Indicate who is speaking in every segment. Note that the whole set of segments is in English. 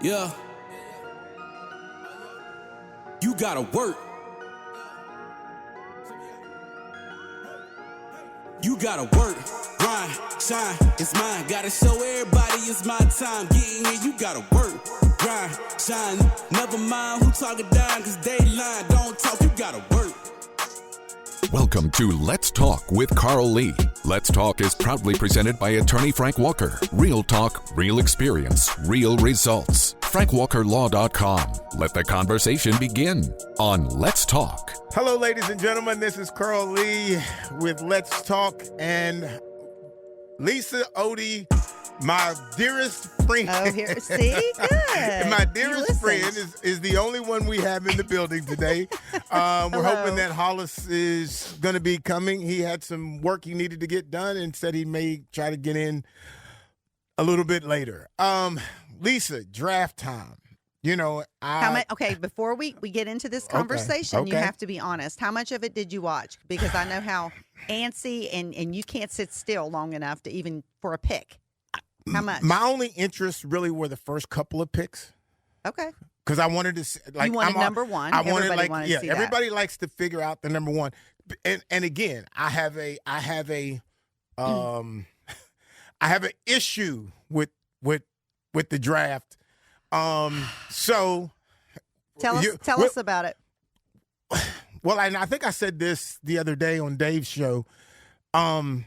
Speaker 1: Yeah. You gotta work. You gotta work, grind, shine, it's mine. Gotta show everybody it's my time. Getting here, you gotta work, grind, shine. Never mind who talking down, cause they lying. Don't talk, you gotta work.
Speaker 2: Welcome to Let's Talk with Carl Lee. Let's Talk is proudly presented by attorney Frank Walker. Real talk, real experience, real results. FrankWalkerLaw.com. Let the conversation begin on Let's Talk.
Speaker 3: Hello, ladies and gentlemen. This is Carl Lee with Let's Talk, and Lisa Otey, my dearest friend.
Speaker 4: Oh, here, see, good.
Speaker 3: My dearest friend is the only one we have in the building today. We're hoping that Hollis is going to be coming. He had some work he needed to get done and said he may try to get in a little bit later. Lisa, draft time. You know,
Speaker 4: okay, before we get into this conversation, you have to be honest. How much of it did you watch? Because I know how antsy and you can't sit still long enough to even for a pick. How much? My
Speaker 3: only interests really were the first couple of picks.
Speaker 4: Okay.
Speaker 3: Because I wanted to see,
Speaker 4: you wanted number one. Everybody wanted to see
Speaker 3: everybody
Speaker 4: that.
Speaker 3: likes to figure out the number one. And again, I have an issue with the draft. So
Speaker 4: tell us about it.
Speaker 3: Well, and I think I said this the other day on Dave's show. I'm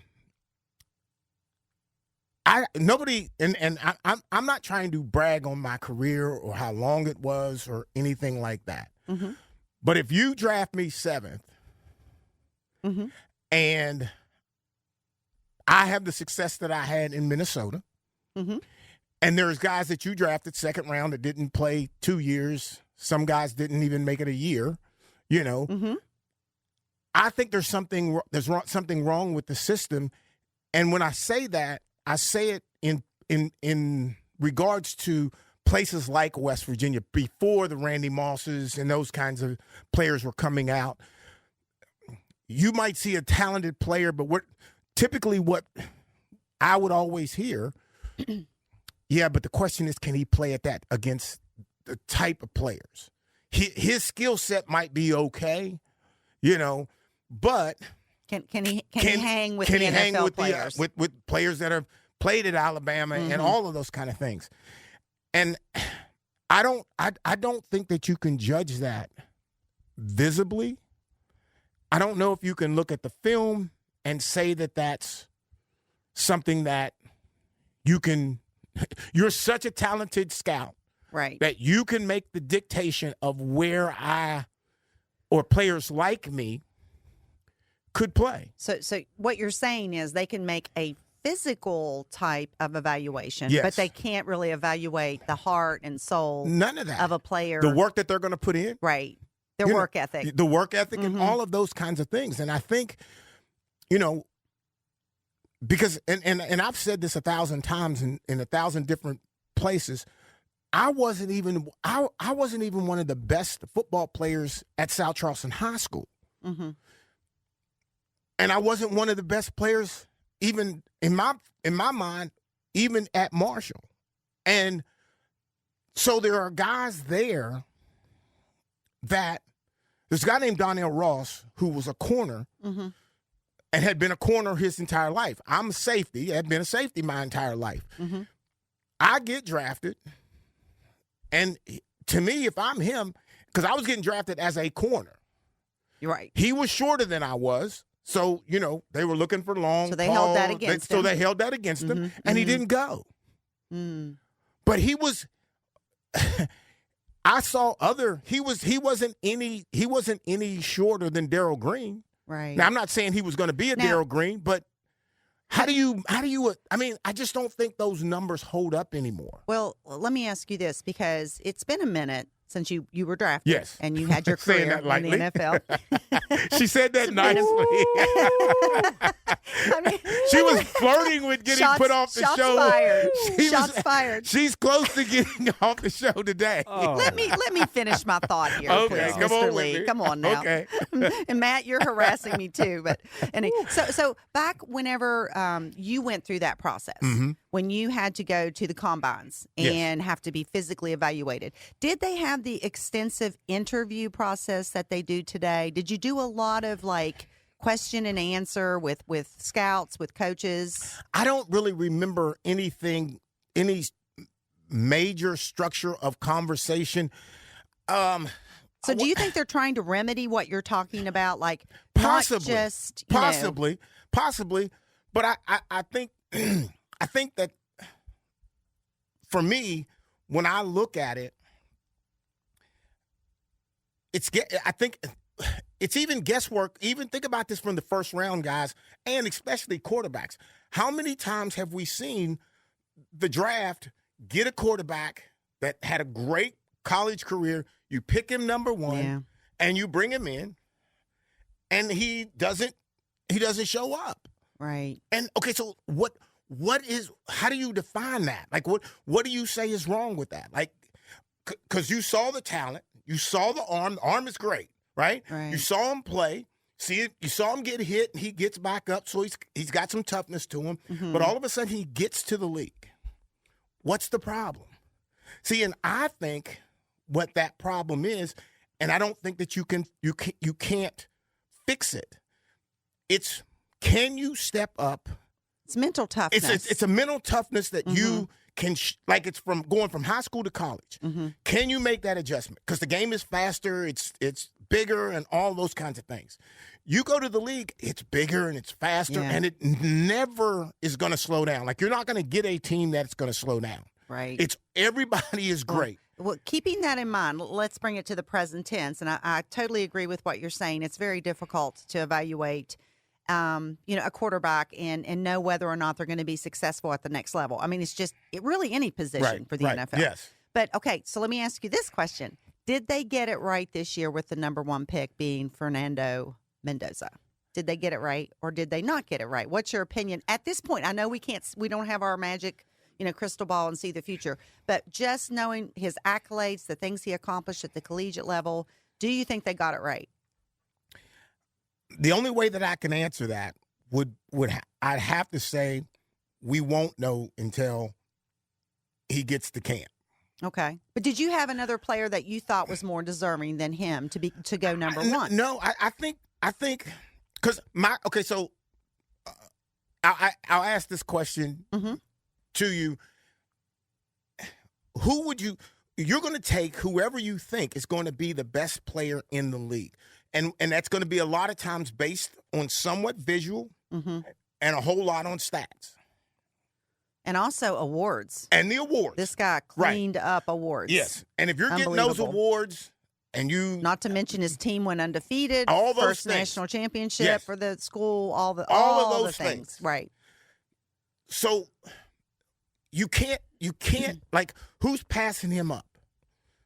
Speaker 3: not trying to brag on my career or how long it was or anything like that. Mm-hmm. But if you draft me 7th, mm-hmm. and I have the success that I had in Minnesota, mm-hmm. and there's guys that you drafted 2nd round that didn't play 2 years, some guys didn't even make it a year, you know, mm-hmm. I think there's something wrong with the system. And when I say that, I say it in regards to places like West Virginia before the Randy Mosses and those kinds of players were coming out. You might see a talented player, but what I would always hear, yeah, but the question is, can he play at that against the type of players? His skill set might be okay, you know, but
Speaker 4: Can he hang with the NFL players?
Speaker 3: With players that have played at Alabama mm-hmm. and all of those kind of things. And I don't think that you can judge that visibly. I don't know if you can look at the film and say that that's something that you're such a talented scout.
Speaker 4: Right.
Speaker 3: That you can make the dictation of where or players like me could play.
Speaker 4: So what you're saying is they can make a physical type of evaluation,
Speaker 3: yes.
Speaker 4: but they can't really evaluate the heart and soul
Speaker 3: None of that.
Speaker 4: Of a player.
Speaker 3: The work that they're going to put in.
Speaker 4: Right. Their work ethic.
Speaker 3: The work ethic
Speaker 4: mm-hmm.
Speaker 3: and all of those kinds of things. And I think, you know, because, and I've said this 1,000 times in 1,000 different places, I wasn't even one of the best football players at South Charleston High School. Mm-hmm. And I wasn't one of the best players even in my mind, even at Marshall. And so there are guys there that there's a guy named Donnell Ross who was a corner mm-hmm. and had been a corner his entire life. I'm a safety, had been a safety my entire life. Mm-hmm. I get drafted, and to me, if I'm him, because I was getting drafted as a corner.
Speaker 4: You're right.
Speaker 3: He was shorter than I was. So, you know, they were looking for long.
Speaker 4: So they held that against him.
Speaker 3: So they held that against him, and mm-hmm. he didn't go. Mm. But he was I saw he wasn't any shorter than Darrell Green.
Speaker 4: Right.
Speaker 3: Now, I'm not saying he was going to be a Darrell Green, but how do you I mean, I just don't think those numbers hold up anymore.
Speaker 4: Well, let me ask you this, because it's been a minute since you were drafted.
Speaker 3: Yes.
Speaker 4: And you had your career in the NFL.
Speaker 3: She said that nicely.
Speaker 4: I mean,
Speaker 3: she was flirting with getting put off the show.
Speaker 4: Shots fired.
Speaker 3: She's close to getting off the show today.
Speaker 4: Oh. Let me finish my thought here,
Speaker 3: okay,
Speaker 4: please, Mr. Lee. Come on now.
Speaker 3: Okay.
Speaker 4: And Matt, you're harassing me too. But so back whenever you went through that process, mm-hmm. when you had to go to the combines and have to be physically evaluated, did they have the extensive interview process that they do today? Did you do a lot of like question and answer with scouts, with coaches?
Speaker 3: I don't really remember any major structure of conversation.
Speaker 4: So do you think they're trying to remedy what you're talking about? Like
Speaker 3: possibly,
Speaker 4: not just,
Speaker 3: possibly. But I think I think that for me, when I look at it, I think it's even guesswork. Even think about this from the first round, guys, and especially quarterbacks. How many times have we seen the draft get a quarterback that had a great college career? You pick him number one, and you bring him in, and he doesn't show up.
Speaker 4: Right.
Speaker 3: And okay, so how do you define that? Like, what do you say is wrong with that? Like, because you saw the talent, you saw the arm. The arm is great, right? You saw him play. You saw him get hit, and he gets back up, so he's got some toughness to him. Mm-hmm. But all of a sudden, he gets to the league. What's the problem? See, and I think what that problem is, and I don't think that you can't fix it. It's, can you step up?
Speaker 4: It's mental toughness.
Speaker 3: It's a mental toughness that you can, like it's from going from high school to college. Mm-hmm. Can you make that adjustment? Because the game is faster, it's bigger, and all those kinds of things. You go to the league, it's bigger and it's faster, and it never is going to slow down. Like, you're not going to get a team that's going to slow down.
Speaker 4: Right.
Speaker 3: It's everybody is great.
Speaker 4: Well, keeping that in mind, let's bring it to the present tense. And I totally agree with what you're saying. It's very difficult to evaluate a quarterback and know whether or not they're going to be successful at the next level. I mean, it's just really any position for the NFL.
Speaker 3: Yes.
Speaker 4: But, okay, so let me ask you this question. Did they get it right this year with the number one pick being Fernando Mendoza? Did they get it right, or did they not get it right? What's your opinion at this point? I know we don't have our magic, crystal ball and see the future, but just knowing his accolades, the things he accomplished at the collegiate level, do you think they got it right?
Speaker 3: The only way that I can answer that I'd have to say we won't know until he gets to camp.
Speaker 4: Okay. But did you have another player that you thought was more deserving than him to go number one?
Speaker 3: No, I think because so I'll ask this question to you. You're going to take whoever you think is going to be the best player in the league. And that's going to be a lot of times based on somewhat visual and a whole lot on stats.
Speaker 4: And also awards.
Speaker 3: And the awards.
Speaker 4: This guy cleaned up awards.
Speaker 3: Yes. And if you're getting those awards and you...
Speaker 4: Not to mention his team went undefeated.
Speaker 3: All those
Speaker 4: first
Speaker 3: things.
Speaker 4: National championship for the school. All
Speaker 3: of those things.
Speaker 4: Right.
Speaker 3: So you can't like, who's passing him up?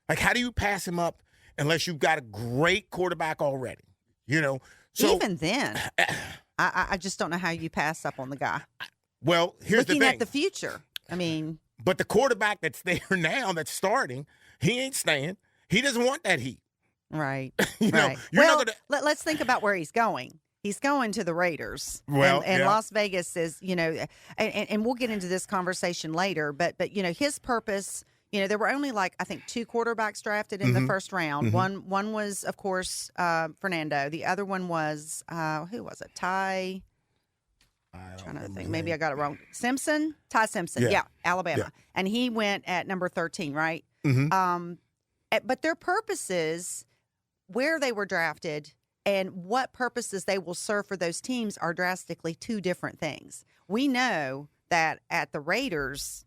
Speaker 3: Like, how do you pass him up unless you've got a great quarterback already? So
Speaker 4: even then, I just don't know how you pass up on the guy.
Speaker 3: Well, here's the thing.
Speaker 4: Looking at the future, I mean.
Speaker 3: But the quarterback that's there now, that's starting, he ain't staying. He doesn't want that heat.
Speaker 4: Right.
Speaker 3: Right.
Speaker 4: Let's think about where he's going. He's going to the Raiders.
Speaker 3: Well,
Speaker 4: and Las Vegas is, and we'll get into this conversation later, but his purpose, there were only I think 2 quarterbacks drafted in the first round.
Speaker 3: Mm-hmm.
Speaker 4: One was, of course, Fernando. The other one was, who was it? Ty. I'm trying to think. Maybe I got it wrong. Ty Simpson. Yeah, Alabama. Yeah. And he went at number 13, right? Mm-hmm. But their purposes, where they were drafted, and what purposes they will serve for those teams are drastically 2 different things. We know that at the Raiders,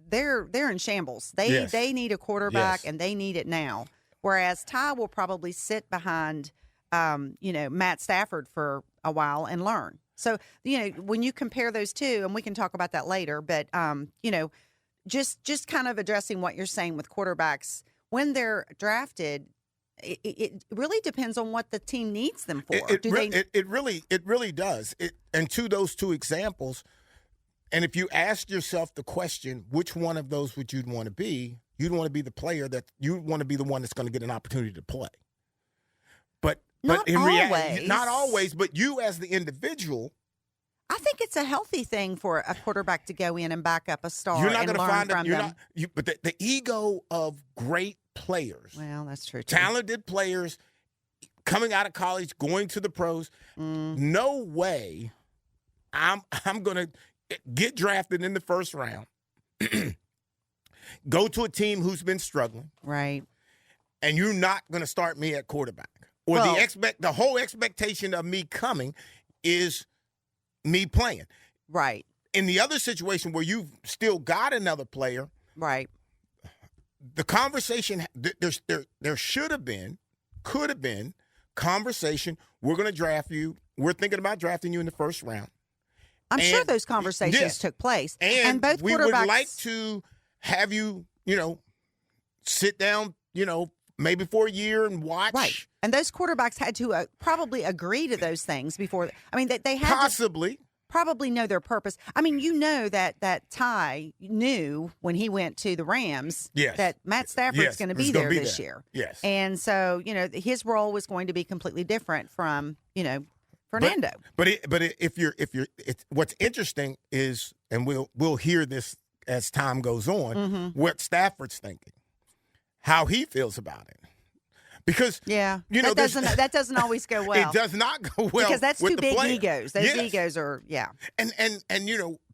Speaker 4: they're in shambles. They need a quarterback, and they need it now. Whereas Ty will probably sit behind, Matt Stafford for a while and learn. So, when you compare those 2, and we can talk about that later, but, just kind of addressing what you're saying with quarterbacks, when they're drafted, it really depends on what the team needs them for.
Speaker 3: It really does. And to those 2 examples, and if you ask yourself the question, which one of those would you want to be? You'd want to be the player that you want to be the one that's going to get an opportunity to play. But in reality, not always, but you as the individual.
Speaker 4: I think it's a healthy thing for a quarterback to go in and back up a star.
Speaker 3: You're not
Speaker 4: going to
Speaker 3: find
Speaker 4: from them.
Speaker 3: But the ego of great players,
Speaker 4: Well, that's true too.
Speaker 3: talented players coming out of college, going to the pros. No way I'm going to get drafted in the first round, go to a team who's been struggling,
Speaker 4: Right.
Speaker 3: and you're not going to start me at quarterback. Or the whole expectation of me coming is me playing.
Speaker 4: Right.
Speaker 3: In the other situation where you've still got another player,
Speaker 4: Right.
Speaker 3: the conversation there should have been, could have been conversation. We're going to draft you. We're thinking about drafting you in the first round.
Speaker 4: I'm sure those conversations took place.
Speaker 3: And
Speaker 4: both
Speaker 3: we
Speaker 4: quarterbacks
Speaker 3: would like to have you, sit down, maybe for a year and watch.
Speaker 4: Right. And those quarterbacks had to probably agree to those things before. I mean, they had
Speaker 3: Possibly.
Speaker 4: to probably know their purpose. I mean, that Ty knew when he went to the Rams that Matt Stafford's going to be there this year.
Speaker 3: Yes.
Speaker 4: And so, his role was going to be completely different from, Fernando.
Speaker 3: What's interesting is, and we'll hear this as time goes on, what Stafford's thinking, how he feels about it. Because
Speaker 4: that doesn't always go well.
Speaker 3: It does not go well
Speaker 4: because that's
Speaker 3: with
Speaker 4: two
Speaker 3: the
Speaker 4: big
Speaker 3: player.
Speaker 4: egos. Those egos are
Speaker 3: and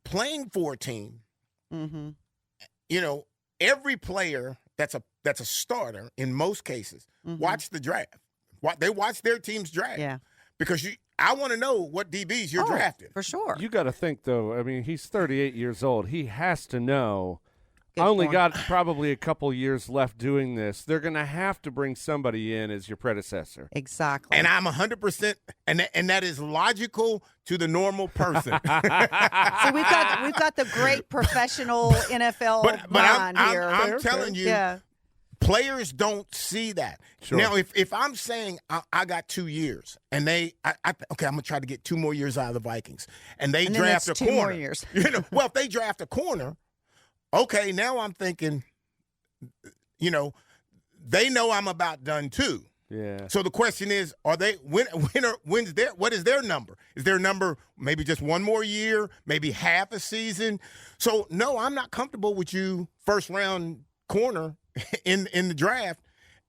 Speaker 3: playing for a team. Every player that's a starter in most cases watch the draft. They watch their team's draft.
Speaker 4: Yeah.
Speaker 3: Because I want to know what DBs you're drafting.
Speaker 4: For sure.
Speaker 5: You got to think, though, I mean, he's 38 years old. He has to know.
Speaker 4: Good
Speaker 5: I only
Speaker 4: point.
Speaker 5: got probably a couple years left doing this. They're going to have to bring somebody in as your predecessor.
Speaker 4: Exactly.
Speaker 3: And I'm 100%, and that is logical to the normal person.
Speaker 4: So we've got the great professional NFL mind here.
Speaker 3: I'm telling you, players don't see that.
Speaker 5: Sure.
Speaker 3: Now, if I'm saying I got 2 years, and okay, I'm gonna try to get 2 more years out of the Vikings, and they draft a
Speaker 4: 2
Speaker 3: corner.
Speaker 4: more years.
Speaker 3: Well, if they draft a corner, okay, now I'm thinking, they know I'm about done too.
Speaker 5: Yeah.
Speaker 3: So the question is, what is their number? Is their number maybe just 1 more year, maybe half a season? So no, I'm not comfortable with you first round corner in the draft.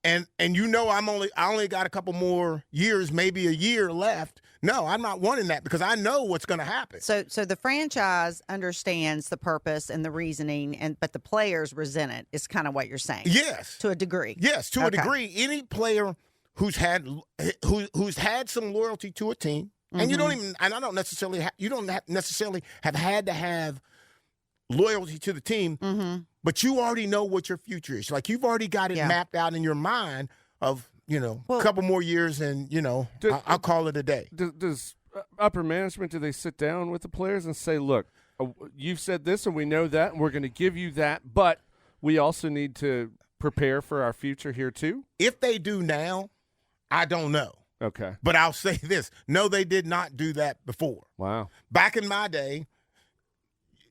Speaker 3: And I only got a couple more years, maybe a year left. No, I'm not wanting that because I know what's going to happen.
Speaker 4: So the franchise understands the purpose and the reasoning, but the players resent it. Is kind of what you're saying.
Speaker 3: Yes,
Speaker 4: to a degree.
Speaker 3: Yes, to a degree. Any player who's had some loyalty to a team, and you don't necessarily have had to have loyalty to the team, but you already know what your future is. Like you've already got it mapped out in your mind of a couple more years, and I'll call it a day.
Speaker 5: Does upper management, do they sit down with the players and say, look, you've said this and we know that and we're going to give you that, but we also need to prepare for our future here too?
Speaker 3: If they do now, I don't know.
Speaker 5: Okay.
Speaker 3: But I'll say this. No, they did not do that before.
Speaker 5: Wow.
Speaker 3: Back in my day,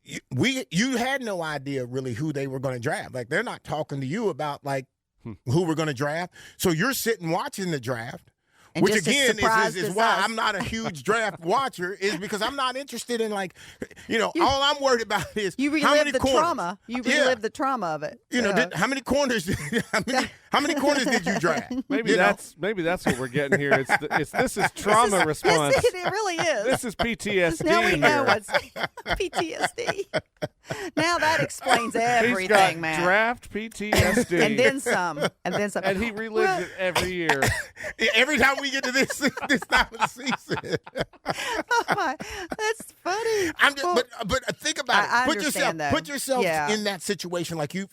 Speaker 3: you had no idea really who they were going to draft. Like they're not talking to you about who we're going to draft. So you're sitting watching the draft.
Speaker 4: And
Speaker 3: which
Speaker 4: just
Speaker 3: again is why
Speaker 4: us.
Speaker 3: I'm not a huge draft watcher, is because I'm not interested in all I'm worried about is
Speaker 4: you
Speaker 3: how many
Speaker 4: relive the
Speaker 3: corners.
Speaker 4: trauma. You relive the trauma of it.
Speaker 3: How many corners? How many corners did you draft?
Speaker 5: Maybe that's what we're getting here. This is trauma response.
Speaker 4: It really is.
Speaker 5: This is PTSD.
Speaker 4: Now we know
Speaker 5: here.
Speaker 4: what's PTSD. Now that explains everything,
Speaker 5: He's got
Speaker 4: man.
Speaker 5: Draft PTSD.
Speaker 4: And then some.
Speaker 5: And he relives it every year.
Speaker 3: Every time we get to this time of the season.
Speaker 4: Oh my, that's funny.
Speaker 3: But think about it.
Speaker 4: I
Speaker 3: Put
Speaker 4: understand,
Speaker 3: yourself
Speaker 4: though.
Speaker 3: in that situation. Like you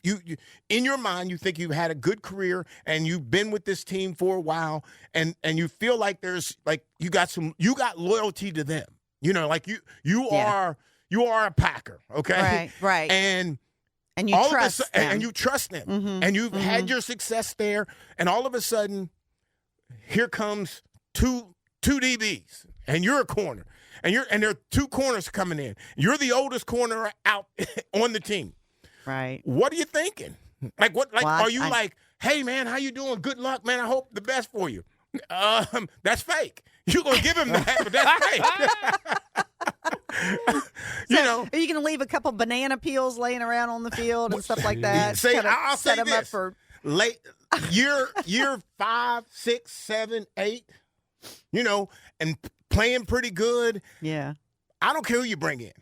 Speaker 3: in your mind, you think you've had a good career and you've been with this team for a while, and you feel like there's you got loyalty to them. You are a Packer, okay?
Speaker 4: Right.
Speaker 3: And
Speaker 4: you trust them.
Speaker 3: And you trust them. And you've had your success there, and all of a sudden, here comes two DBs, and you're a corner, and there are 2 corners coming in. You're the oldest corner out on the team.
Speaker 4: Right.
Speaker 3: What are you thinking? Are you hey man, how you doing? Good luck, man. I hope the best for you. That's fake. You're gonna give him that, but that's fake. You know,
Speaker 4: are you going to leave a couple banana peels laying around on the field and stuff like that?
Speaker 3: See,
Speaker 4: Kinda
Speaker 3: I'll
Speaker 4: set
Speaker 3: say
Speaker 4: them up
Speaker 3: this.
Speaker 4: for
Speaker 3: Late year 5, 6, 7, 8, you know, and playing pretty good.
Speaker 4: Yeah.
Speaker 3: I don't care who you bring in,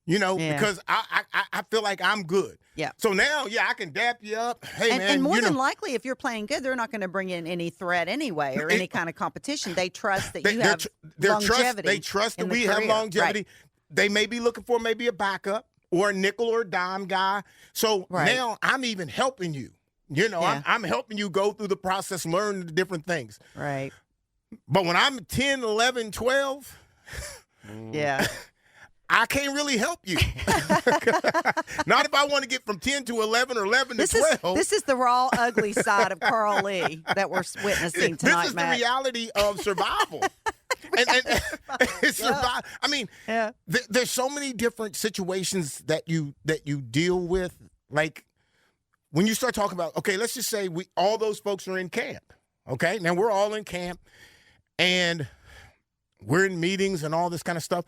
Speaker 3: you know, because I feel like I'm good.
Speaker 4: Yeah.
Speaker 3: So now, I can dap you up. Hey, man.
Speaker 4: And more
Speaker 3: you
Speaker 4: than
Speaker 3: know,
Speaker 4: likely, if you're playing good, they're not going to bring in any threat anyway or any kind of competition. They trust that you have longevity.
Speaker 3: They trust that
Speaker 4: in the
Speaker 3: we have
Speaker 4: career.
Speaker 3: longevity.
Speaker 4: Right.
Speaker 3: They may be looking for maybe a backup or a nickel or a dime guy. So now I'm even helping you. You know, I'm helping you go through the process, learn the different things.
Speaker 4: Right.
Speaker 3: But when I'm 10, 11, 12,
Speaker 4: yeah,
Speaker 3: I can't really help you. Not if I want to get from 10 to 11 or 11 to 12.
Speaker 4: This is the raw, ugly side of Carl Lee that we're witnessing tonight,
Speaker 3: This is
Speaker 4: Matt.
Speaker 3: the reality of survival. and it's survival. I mean, there's so many different situations that you deal with. Like when you start talking about, okay, let's just say all those folks are in camp. Okay, now we're all in camp, and we're in meetings and all this kind of stuff.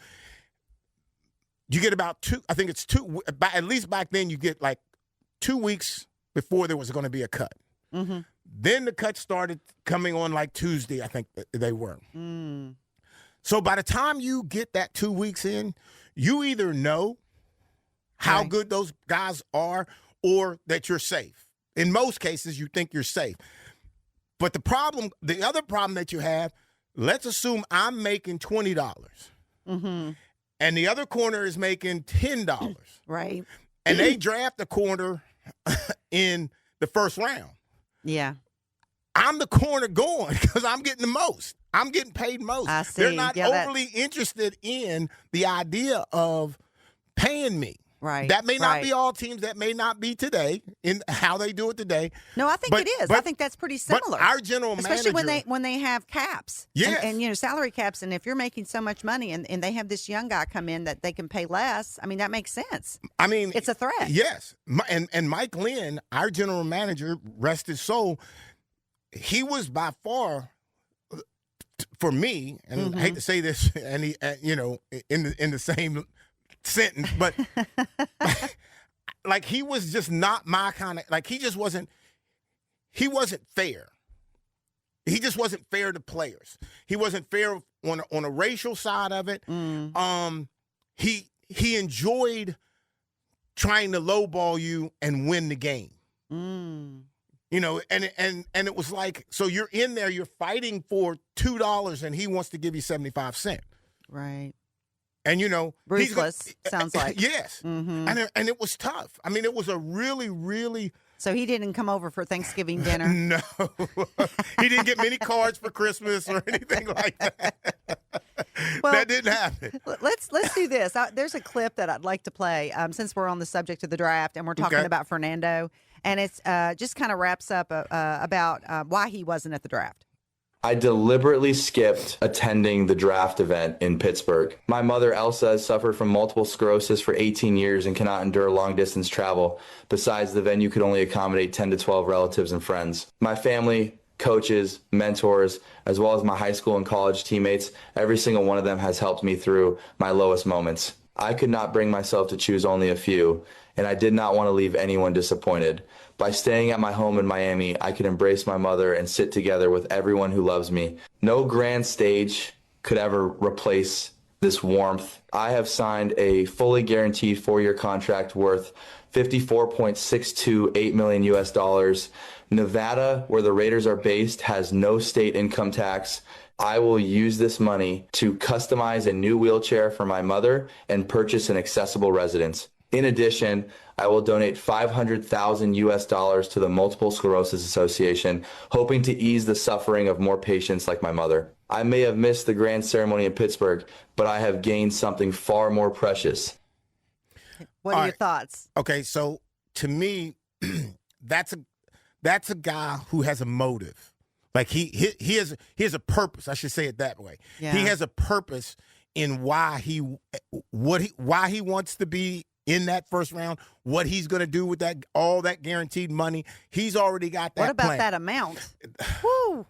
Speaker 3: You get about at least back then you get like 2 weeks before there was going to be a cut.
Speaker 4: Mm-hmm.
Speaker 3: Then the cuts started coming on like Tuesday, I think they were. So by the time you get that 2 weeks in, you either know how good those guys are or that you're safe. In most cases, you think you're safe. But the other problem that you have, let's assume I'm making $20.
Speaker 4: Mm-hmm.
Speaker 3: And the other corner is making $10.
Speaker 4: Right.
Speaker 3: And they draft the corner in the first round.
Speaker 4: Yeah.
Speaker 3: I'm the corner going because I'm getting the most. I'm getting paid most.
Speaker 4: I see.
Speaker 3: They're not overly interested in the idea of paying me.
Speaker 4: Right.
Speaker 3: That may not be all teams. That may not be today in how they do it today.
Speaker 4: No, I think it is. I think that's pretty similar.
Speaker 3: But our general
Speaker 4: especially
Speaker 3: manager,
Speaker 4: when they have caps.
Speaker 3: Yes.
Speaker 4: And salary caps. And if you're making so much money and they have this young guy come in that they can pay less, I mean, that makes sense.
Speaker 3: I mean,
Speaker 4: it's a threat.
Speaker 3: Yes. And Mike Lynn, our general manager, rest his soul, he was by far, for me, and I hate to say this, and he, in the same sentence, but like he was just not my kind of, like he wasn't fair. He just wasn't fair to players. He wasn't fair on a racial side of it. He enjoyed trying to lowball you and win the game. You know, and it was like, so you're in there, you're fighting for $2 and he wants to give you 75 cents.
Speaker 4: Right.
Speaker 3: And,
Speaker 4: ruthless, sounds like.
Speaker 3: Yes.
Speaker 4: Mm-hmm.
Speaker 3: And it was tough. I mean, it was a really, really.
Speaker 4: So he didn't come over for Thanksgiving dinner?
Speaker 3: No. He didn't get many cards for Christmas or anything like that. Well, that didn't happen.
Speaker 4: Let's do this. There's a clip that I'd like to play since we're on the subject of the draft and we're talking about Fernando. And it's just kind of wraps up about why he wasn't at the draft.
Speaker 6: I deliberately skipped attending the draft event in Pittsburgh. My mother, Elsa, has suffered from multiple sclerosis for 18 years and cannot endure long-distance travel. Besides, the venue could only accommodate 10 to 12 relatives and friends. My family, coaches, mentors, as well as my high school and college teammates, every single one of them has helped me through my lowest moments. I could not bring myself to choose only a few, and I did not want to leave anyone disappointed. By staying at my home in Miami, I could embrace my mother and sit together with everyone who loves me. No grand stage could ever replace this warmth. I have signed a fully guaranteed 4-year contract worth $54.628 million US. Nevada, where the Raiders are based, has no state income tax. I will use this money to customize a new wheelchair for my mother and purchase an accessible residence. In addition, I will donate $500,000 US to the Multiple Sclerosis Association, hoping to ease the suffering of more patients like my mother. I may have missed the grand ceremony in Pittsburgh, but I have gained something far more precious.
Speaker 4: What are your thoughts?
Speaker 3: Okay, so to me, that's a guy who has a motive. Like he has a purpose. I should say it that way.
Speaker 4: Yeah.
Speaker 3: He has a purpose in why he wants to be in that first round, what he's going to do with all that guaranteed money. He's already got that.
Speaker 4: What about
Speaker 3: plan.
Speaker 4: that amount? Woo!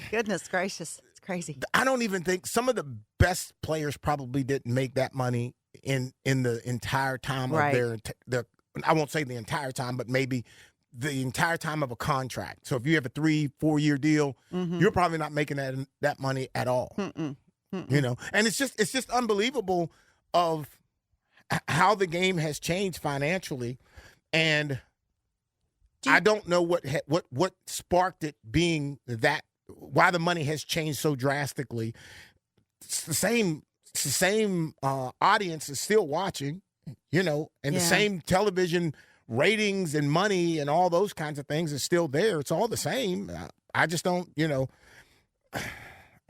Speaker 4: Goodness gracious. It's crazy.
Speaker 3: I don't even think some of the best players probably didn't make that money in the entire time of their I won't say the entire time, but maybe the entire time of a contract. So if you have a 3-4 year deal, you're probably not making that money at all. You know, and it's just unbelievable of how the game has changed financially, and I don't know what sparked it being that, why the money has changed so drastically. It's the same audience is still watching, you know, and the same television ratings and money and all those kinds of things is still there. It's all the same. I just don't, you know.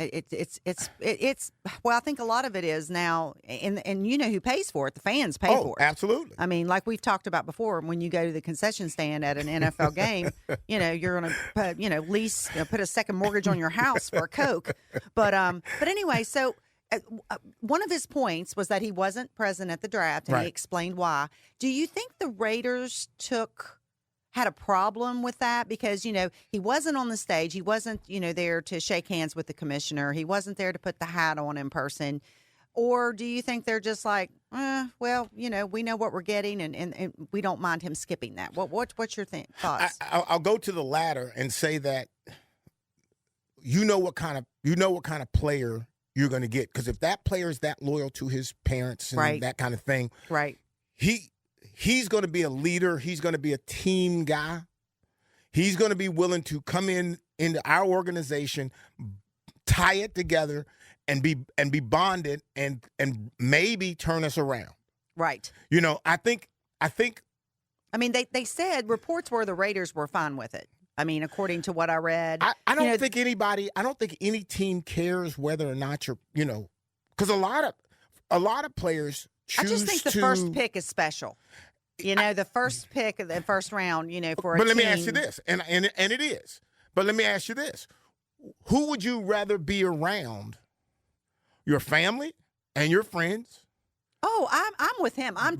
Speaker 4: It's well, I think a lot of it is now, and you know who pays for it? The fans pay for it.
Speaker 3: Absolutely.
Speaker 4: I mean, like we've talked about before, when you go to the concession stand at an NFL game, you know, you're going to, put a second mortgage on your house for a Coke. But anyway, so one of his points was that he wasn't present at the draft, and he explained why. Do you think the Raiders had a problem with that? Because, you know, he wasn't on the stage. He wasn't, you know, there to shake hands with the commissioner. He wasn't there to put the hat on in person. Or do you think they're just like, well, you know, we know what we're getting, and we don't mind him skipping that? What's your thoughts?
Speaker 3: I'll go to the latter and say that you know what kind of player you're going to get, because if that player is that loyal to his parents and that kind of thing, he's going to be a leader. He's going to be a team guy. He's going to be willing to come into our organization, tie it together, and be bonded and maybe turn us around. Right. You know, I think.
Speaker 4: I mean, they said reports were the Raiders were fine with it. I mean, according to what I read,
Speaker 3: I don't think any team cares whether or not you're, you know, because a lot of players choose.
Speaker 4: I just think the first pick is special. You know, the first pick of the first round, you know, for a team.
Speaker 3: But let me ask you this, and it is. But let me ask you this: who would you rather be around? Your family and your friends?
Speaker 4: Oh, I'm with him. I'm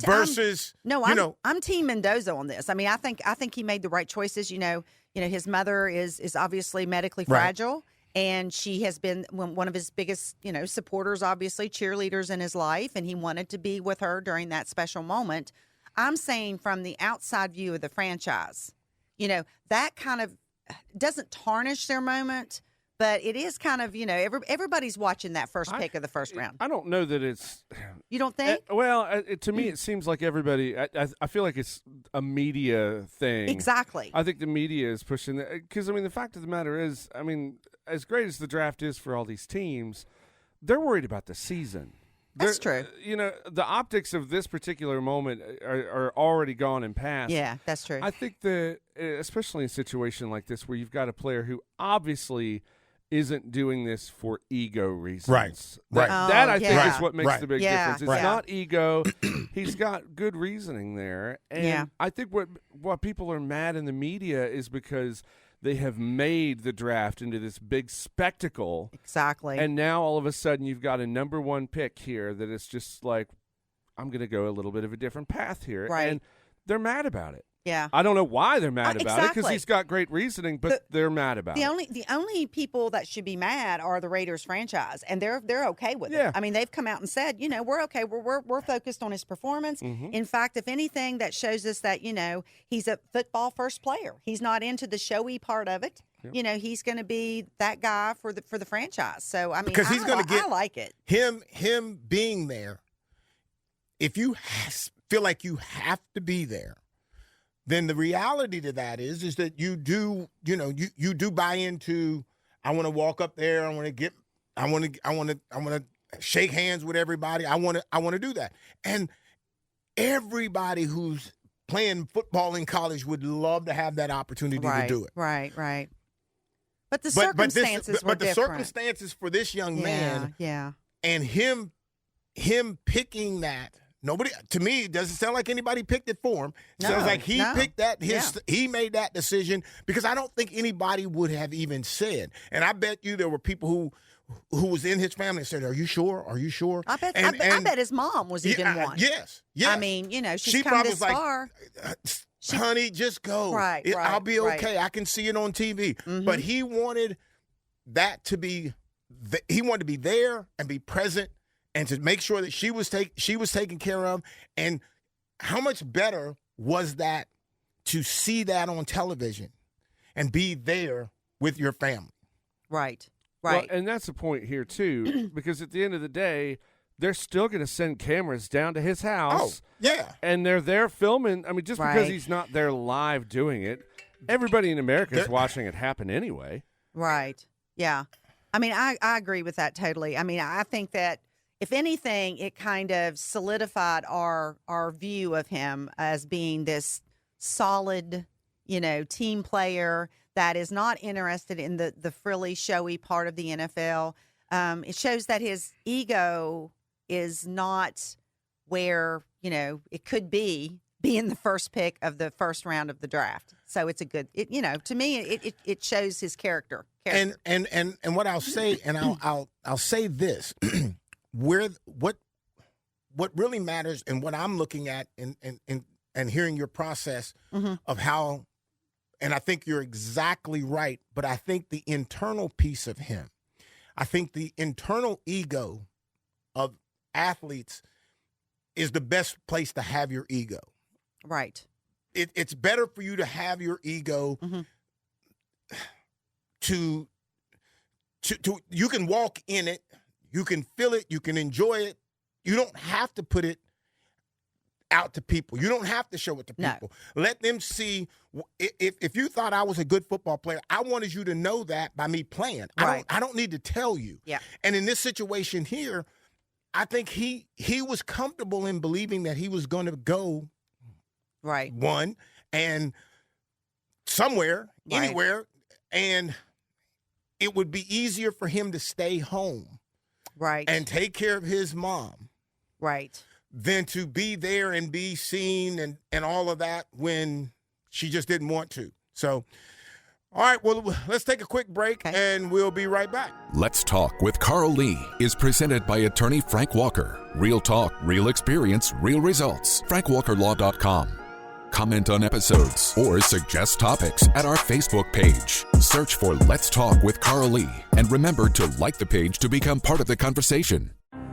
Speaker 4: Team Mendoza on this. I mean, I think he made the right choices. You know, his mother is obviously medically fragile. And she has been one of his biggest, you know, supporters, obviously, cheerleaders in his life. And he wanted to be with her during that special moment. I'm saying from the outside view of the franchise, you know, that kind of doesn't tarnish their moment, but it is kind of, you know, everybody's watching that first pick of the first round.
Speaker 5: I don't know that it's...
Speaker 4: You don't think?
Speaker 5: To me, it seems like everybody... I feel like it's a media thing.
Speaker 4: Exactly.
Speaker 5: I think the media is pushing that. Because, I mean, the fact of the matter is, I mean, as great as the draft is for all these teams, they're worried about the season.
Speaker 4: That's true.
Speaker 5: You know, the optics of this particular moment are already gone and past.
Speaker 4: Yeah, that's true.
Speaker 5: I think that, especially in a situation like this where you've got a player who obviously isn't doing this for ego reasons.
Speaker 3: Right.
Speaker 5: That I think is what makes the big difference. It's
Speaker 4: right.
Speaker 5: not ego. He's got good reasoning there. And I think what people are mad in the media is because they have made the draft into this big spectacle.
Speaker 4: Exactly.
Speaker 5: And now all of a sudden you've got a number one pick here that is just like, I'm going to go a little bit of a different path here.
Speaker 4: Right.
Speaker 5: And they're mad about it.
Speaker 4: Yeah.
Speaker 5: I don't know why they're mad about it, because
Speaker 4: exactly.
Speaker 5: he's got great reasoning, but they're mad about it.
Speaker 4: The only people that should be mad are the Raiders franchise, and they're okay with
Speaker 5: Yeah.
Speaker 4: it. I mean, they've come out and said, you know, we're okay. We're focused on his performance.
Speaker 5: Mm-hmm.
Speaker 4: In fact, if anything, that shows us that, you know, he's a football first player. He's not into the showy part of it. Yep. You know, he's going to be that guy for the franchise. So, I mean,
Speaker 3: because he's going to get
Speaker 4: I like it.
Speaker 3: Him being there, if you feel like you have to be there, then the reality to that is that you do, you know, you do buy into, I want to walk up there, I want to shake hands with everybody. I want to do that. And everybody who's playing football in college would love to have that opportunity to do it.
Speaker 4: Right. But the circumstances were different.
Speaker 3: The circumstances for this young man, and him picking that. Nobody, to me, it doesn't sound like anybody picked it for him. It sounds like he picked that. He made that decision, because I don't think anybody would have even said. And I bet you there were people who was in his family and said, "Are you sure? Are you sure?"
Speaker 4: I bet his mom was even one.
Speaker 3: Yes.
Speaker 4: I mean, you know, she's come this far.
Speaker 3: Honey, just go.
Speaker 4: Right.
Speaker 3: I'll be okay. I can see it on TV.
Speaker 4: Mm-hmm.
Speaker 3: But he wanted that to be. He wanted to be there and be present and to make sure that she was taken care of. And how much better was that to see that on television and be there with your family?
Speaker 4: Right.
Speaker 5: Well, and that's the point here, too, because at the end of the day, they're still going to send cameras down to his house.
Speaker 3: Oh, yeah.
Speaker 5: And they're there filming. I mean, just because he's not there live doing it, everybody in America is watching it happen anyway.
Speaker 4: Right. Yeah. I mean, I agree with that totally. I mean, I think that if anything, it kind of solidified our view of him as being this solid, team player that is not interested in the frilly, showy part of the NFL. It shows that his ego is not where, it could be being the first pick of the first round of the draft. So it's a good, to me, it shows his character.
Speaker 3: And what I'll say, and I'll say this, what really matters, and what I'm looking at, and hearing your process of how, and I think you're exactly right, but I think the internal piece of him, I think the internal ego of athletes is the best place to have your ego.
Speaker 4: Right.
Speaker 3: It's better for you to have your ego to you can walk in it, you can feel it, you can enjoy it. You don't have to put it out to people. You don't have to show it to people. No. Let them see. If you thought I was a good football player, I wanted you to know that by me playing.
Speaker 4: Right.
Speaker 3: I don't need to tell you.
Speaker 4: Yeah.
Speaker 3: And in this situation here, I think he was comfortable in believing that he was going to go one and somewhere, anywhere, and it would be easier for him to stay home and take care of his mom than to be there and be seen and all of that when she just didn't want to. So, all right, well, let's take a quick break, and we'll be right back.
Speaker 2: Let's Talk with Carl Lee is presented by attorney Frank Walker. Real talk, real experience, real results. FrankWalkerLaw.com. Comment on episodes or suggest topics at our Facebook page. Search for Let's Talk with Carl Lee, and remember to like the page to become part of the conversation.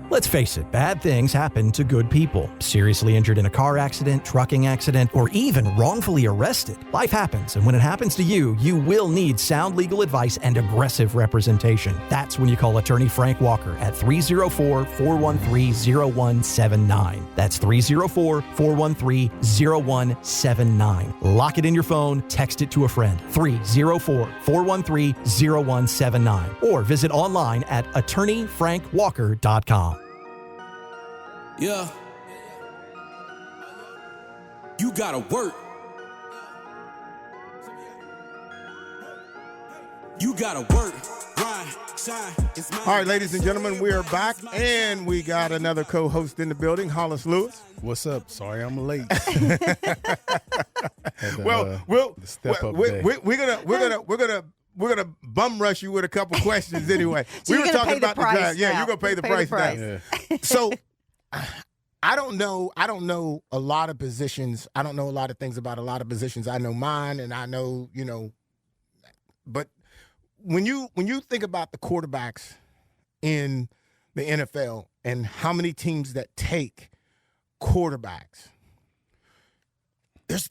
Speaker 7: Let's face it, bad things happen to good people. Seriously injured in a car accident, trucking accident, or even wrongfully arrested. Life happens, and when it happens to you, you will need sound legal advice and aggressive representation. That's when you call attorney Frank Walker at 304-413-0179. That's 304-413-0179. Lock it in your phone, text it to a friend. 304-413-0179. Or visit online at attorneyfrankwalker.com.
Speaker 1: Yeah. You gotta work. You gotta work. Grind, shine. It's mine.
Speaker 3: All right, ladies and gentlemen, we are back, and we got another co-host in the building, Hollis Lewis.
Speaker 8: What's up? Sorry I'm late.
Speaker 3: We're gonna bum rush you with a couple questions anyway.
Speaker 4: So
Speaker 3: we were talking about the drive. Yeah,
Speaker 4: now.
Speaker 3: you're gonna pay the price now.
Speaker 8: Yeah.
Speaker 3: So I don't know a lot of positions. I don't know a lot of things about a lot of positions. I know mine, and I know, but when you think about the quarterbacks in the NFL and how many teams that take quarterbacks,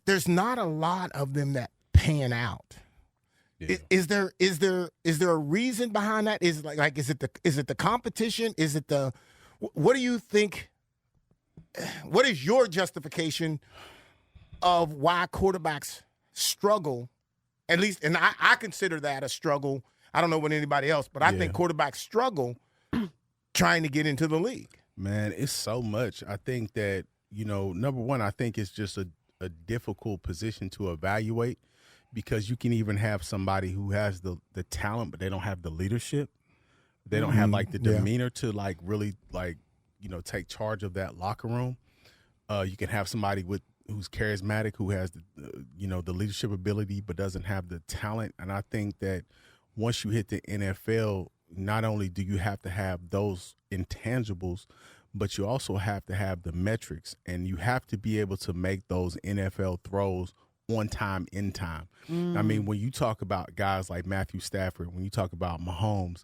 Speaker 3: there's not a lot of them that pan out. Yeah. Is there a reason behind that? Is it the competition? Is it the what do you think? What is your justification of why quarterbacks struggle? At least, and I consider that a struggle. I don't know about anybody else, but I think quarterbacks struggle trying to get into the league.
Speaker 8: Man, it's so much. I think that, number one, I think it's just a difficult position to evaluate, because you can even have somebody who has the talent, but they don't have the leadership. They don't have the demeanor to really take charge of that locker room. You can have somebody who's charismatic, who has the leadership ability, but doesn't have the talent. And I think that once you hit the NFL, not only do you have to have those intangibles, but you also have to have the metrics, and you have to be able to make those NFL throws on time, in time. I mean, when you talk about guys like Matthew Stafford, when you talk about Mahomes,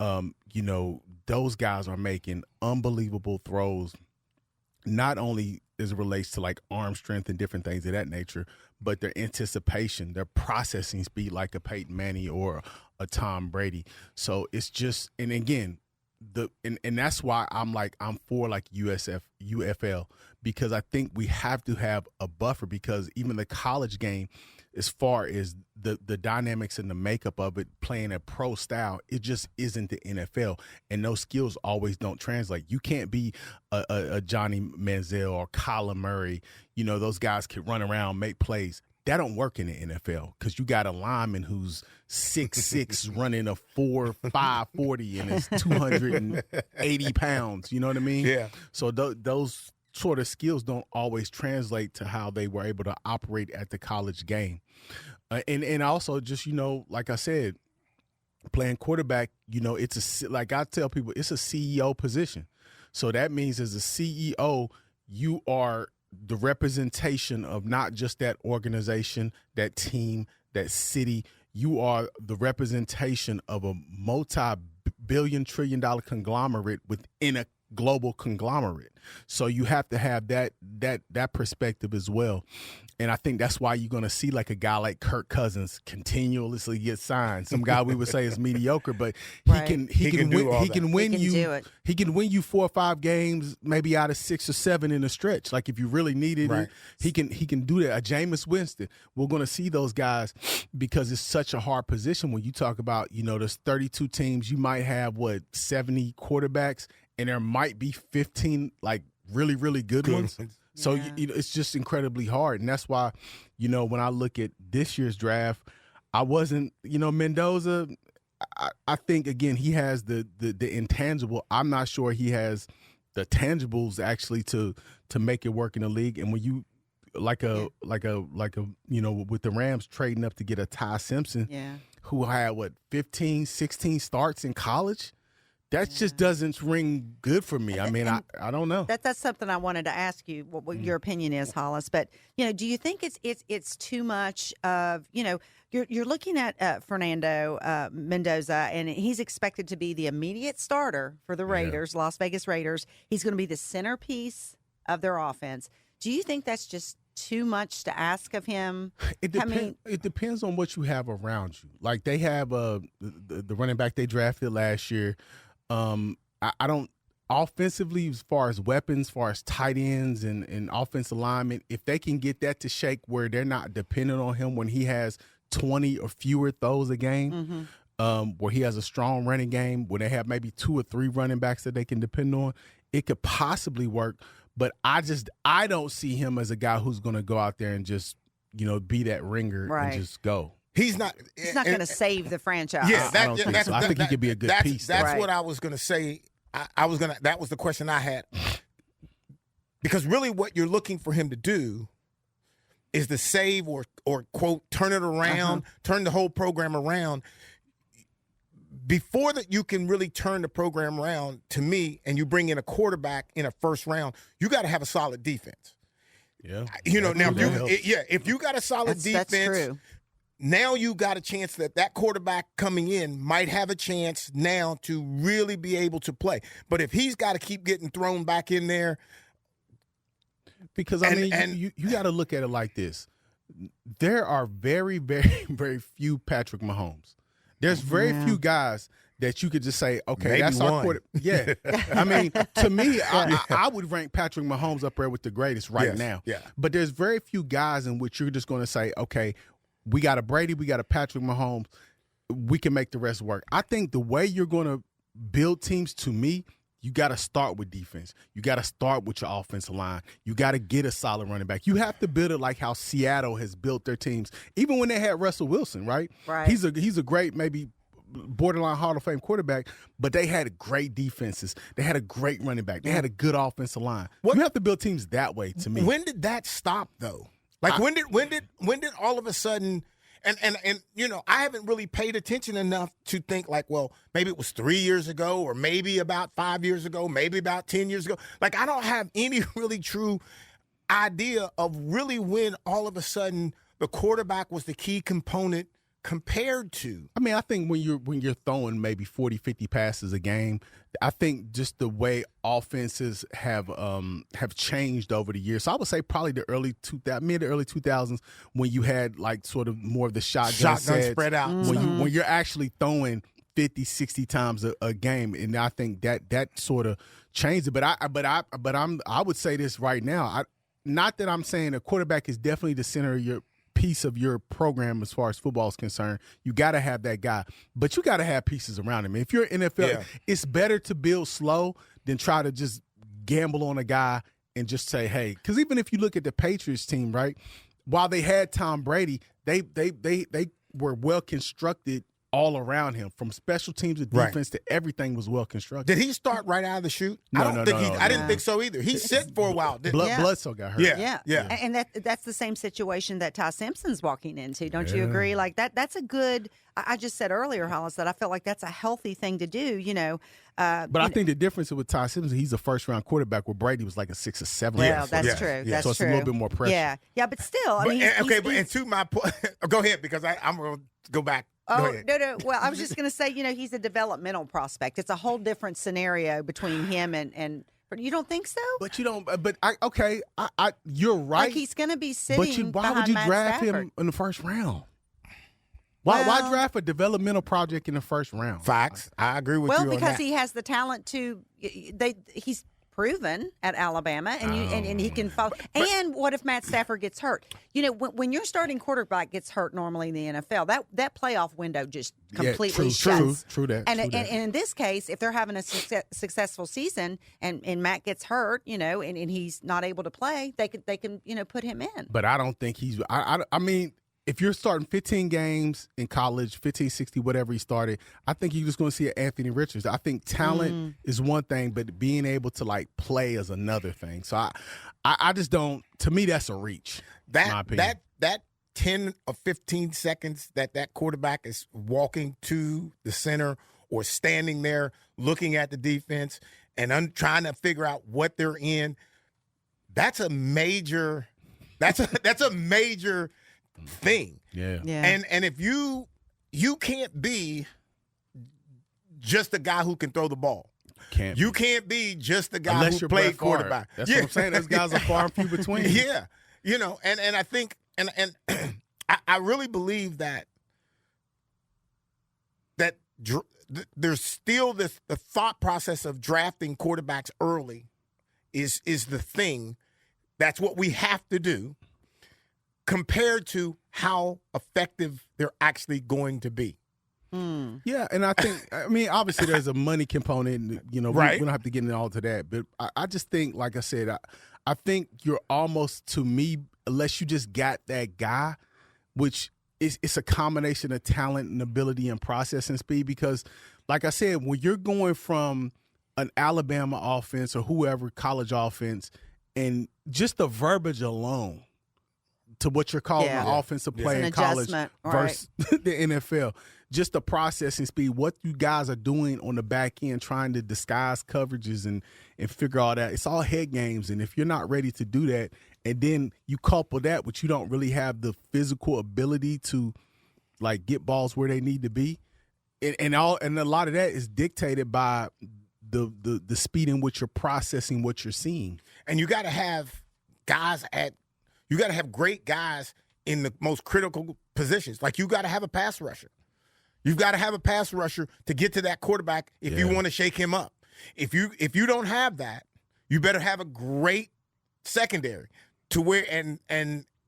Speaker 8: you know, those guys are making unbelievable throws, not only as it relates to like arm strength and different things of that nature, but their anticipation, their processing speed, like a Peyton Manning or a Tom Brady. So it's just, and again, and that's why I'm for like UFL, because I think we have to have a buffer, because even the college game, as far as the dynamics and the makeup of it, playing a pro style, it just isn't the NFL, and those skills always don't translate. You can't be a Johnny Manziel or Kyler Murray. You know, those guys can run around, make plays. That don't work in the NFL, because you got a lineman who's 6'6", running a 4.5 40 and is 280 pounds. You know what I mean?
Speaker 3: Yeah.
Speaker 8: So those sort of skills don't always translate to how they were able to operate at the college game. And also just, you know, like I said, playing quarterback, you know, like I tell people, it's a CEO position. So that means as a CEO, you are the representation of not just that organization, that team, that city. You are the representation of a multi-billion trillion dollar conglomerate within a global conglomerate. So you have to have that perspective as well. And I think that's why you're going to see like a guy like Kirk Cousins continuously get signed. Some guy we would say is mediocre, but he can win you 4 or 5 games, maybe out of 6 or 7 in a stretch. Like if you really needed it, he can do that. A Jameis Winston, we're going to see those guys, because it's such a hard position when you talk about, you know, there's 32 teams. You might have 70 quarterbacks, and there might be 15 like really, really good ones. So you know, it's just incredibly hard. And that's why, you know, when I look at this year's draft, I wasn't, you know, Mendoza, I think, again, he has the intangible. I'm not sure he has the tangibles actually to make it work in the league. And when you like a you know, with the Rams trading up to get a Ty Simpson, who had 15, 16 starts in college, that just doesn't ring good for me. I mean, I don't know.
Speaker 4: That's something I wanted to ask you, what your opinion is, Hollis. But, you know, do you think it's too much of, you know, you're looking at Fernando Mendoza, and he's expected to be the immediate starter for the Raiders, Las Vegas Raiders. He's going to be the centerpiece of their offense. Do you think that's just too much to ask of him?
Speaker 8: It depends on what you have around you. Like they have the running back they drafted last year. I don't offensively, as far as weapons, as far as tight ends and offensive linemen, if they can get that to shake where they're not dependent on him when he has 20 or fewer throws a game, where he has a strong running game, where they have maybe 2 or 3 running backs that they can depend on, it could possibly work. But I don't see him as a guy who's going to go out there and just, you know, be that ringer and just go.
Speaker 4: He's not going to save the franchise.
Speaker 3: Yeah,
Speaker 8: I think he could be a good piece.
Speaker 3: That's what I was going to say. That was the question I had. Because really what you're looking for him to do is to save or quote, turn it around, turn the whole program around. Before that you can really turn the program around, to me, and you bring in a quarterback in a first round, you got to have a solid defense.
Speaker 8: Yeah.
Speaker 3: You know, now, if you got a solid defense,
Speaker 4: that's true.
Speaker 3: Now you got a chance that quarterback coming in might have a chance now to really be able to play. But if he's got to keep getting thrown back in there.
Speaker 8: Because, you got to look at it like this. There are very, very, very few Patrick Mahomes. There's very few guys that you could just say, okay,
Speaker 3: maybe
Speaker 8: that's
Speaker 3: one.
Speaker 8: Our quarterback. Yeah. I mean, to me, I would rank Patrick Mahomes up there with the greatest now.
Speaker 3: Yeah.
Speaker 8: But there's very few guys in which you're just going to say, okay, we got a Brady, we got a Patrick Mahomes, we can make the rest work. I think the way you're going to build teams, to me, you got to start with defense. You got to start with your offensive line. You got to get a solid running back. You have to build it like how Seattle has built their teams, even when they had Russell Wilson, right?
Speaker 4: Right.
Speaker 8: He's a great, maybe borderline Hall of Fame quarterback, but they had great defenses. They had a great running back. They had a good offensive line. You have to build teams that way, to me.
Speaker 3: When did that stop, though? Like when did all of a sudden, and you know, I haven't really paid attention enough to think like, well, maybe it was 3 years ago, or maybe about 5 years ago, maybe about 10 years ago. Like I don't have any really true idea of really when all of a sudden the quarterback was the key component compared to.
Speaker 8: I mean, I think when you're throwing maybe 40, 50 passes a game, I think just the way offenses have changed over the years. So I would say probably the mid to early 2000s when you had like sort of more of the shotgun sets,
Speaker 3: spread out.
Speaker 8: When you're actually throwing 50, 60 times a game, and I think that sort of changed it. But I would say this right now. Not that I'm saying a quarterback is definitely the center of your piece of your program as far as football is concerned. You got to have that guy, but you got to have pieces around him. If you're NFL, it's better to build slow than try to just gamble on a guy and just say, hey, because even if you look at the Patriots team, right, while they had Tom Brady, they were well constructed all around him, from special teams to defense to everything was well constructed.
Speaker 3: Did he start right out of the chute?
Speaker 8: No,
Speaker 3: I didn't think so either. He sit for a while.
Speaker 8: Bledsoe got hurt.
Speaker 3: Yeah.
Speaker 4: And that's the same situation that Ty Simpson's walking into. Don't you agree? Like that's a good. I just said earlier, Hollis, that I felt like that's a healthy thing to do.
Speaker 8: But I think the difference with Ty Simpson, he's a first-round quarterback, where Brady was like a 6 or 7.
Speaker 4: Well, that's true.
Speaker 3: Yeah.
Speaker 4: That's
Speaker 8: so it's
Speaker 4: true.
Speaker 8: a little bit more pressure.
Speaker 4: Yeah, but still, I mean,
Speaker 3: and to my point, go ahead because I'm going to go back.
Speaker 4: Oh, no. Well, I was just going to say, he's a developmental prospect. It's a whole different scenario between him and you don't think so?
Speaker 8: But you don't. You're right.
Speaker 4: Like he's going to be sitting.
Speaker 8: But why would you
Speaker 4: Matt
Speaker 8: draft
Speaker 4: Stafford?
Speaker 8: him in the first round? Why draft a developmental project in the first round?
Speaker 3: Facts. I agree with you on that.
Speaker 4: Well, because he has the talent to. He's proven at Alabama, and he can follow. And what if Matt Stafford gets hurt? When your starting quarterback gets hurt normally in the NFL, that playoff window just completely shuts.
Speaker 8: True that.
Speaker 4: And in this case, if they're having a successful season and Matt gets hurt, and he's not able to play, they can put him in.
Speaker 8: But I don't think he's. I mean, if you're starting 15 games in college, 15, 60, whatever he started, I think you're just going to see an Anthony Richards. I think talent is one thing, but being able to like play is another thing. So I just don't. To me, that's a reach.
Speaker 3: That 10 or 15 seconds that quarterback is walking to the center or standing there looking at the defense and trying to figure out what they're in. That's a major. That's a major thing.
Speaker 8: Yeah.
Speaker 3: And if you can't be just a guy who can throw the ball. You can't be just the guy who played quarterback.
Speaker 8: That's what I'm saying. Those guys are far and few between.
Speaker 3: Yeah. And I think and I really believe that there's still the thought process of drafting quarterbacks early is the thing. That's what we have to do, compared to how effective they're actually going to be.
Speaker 8: Yeah, and I think, obviously there's a money component,
Speaker 3: right.
Speaker 8: We don't have to get into all to that, but I just think, like I said, I think you're almost, to me, unless you just got that guy, which it's a combination of talent and ability and processing speed, because, like I said, when you're going from an Alabama offense or whoever college offense, and just the verbiage alone to what you're calling an offensive play in college versus the NFL, just the processing speed, what you guys are doing on the back end, trying to disguise coverages and figure all that. It's all head games, and if you're not ready to do that, and then you couple that with you don't really have the physical ability to like get balls where they need to be, and a lot of that is dictated by the speed in which you're processing what you're seeing.
Speaker 3: And you got to have great guys in the most critical positions. Like, you got to have a pass rusher. You've got to have a pass rusher to get to that quarterback if you want to shake him up. If you don't have that, you better have a great secondary to where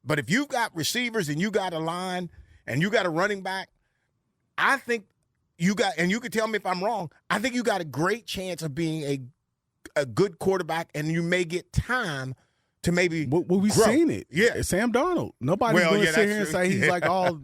Speaker 3: but if you've got receivers and you got a line and you got a running back, I think you got, and you can tell me if I'm wrong, I think you got a great chance of being a good quarterback, and you may get time to maybe
Speaker 8: we've seen it. Yeah. Sam Darnold. Nobody's going to sit here and say he's like all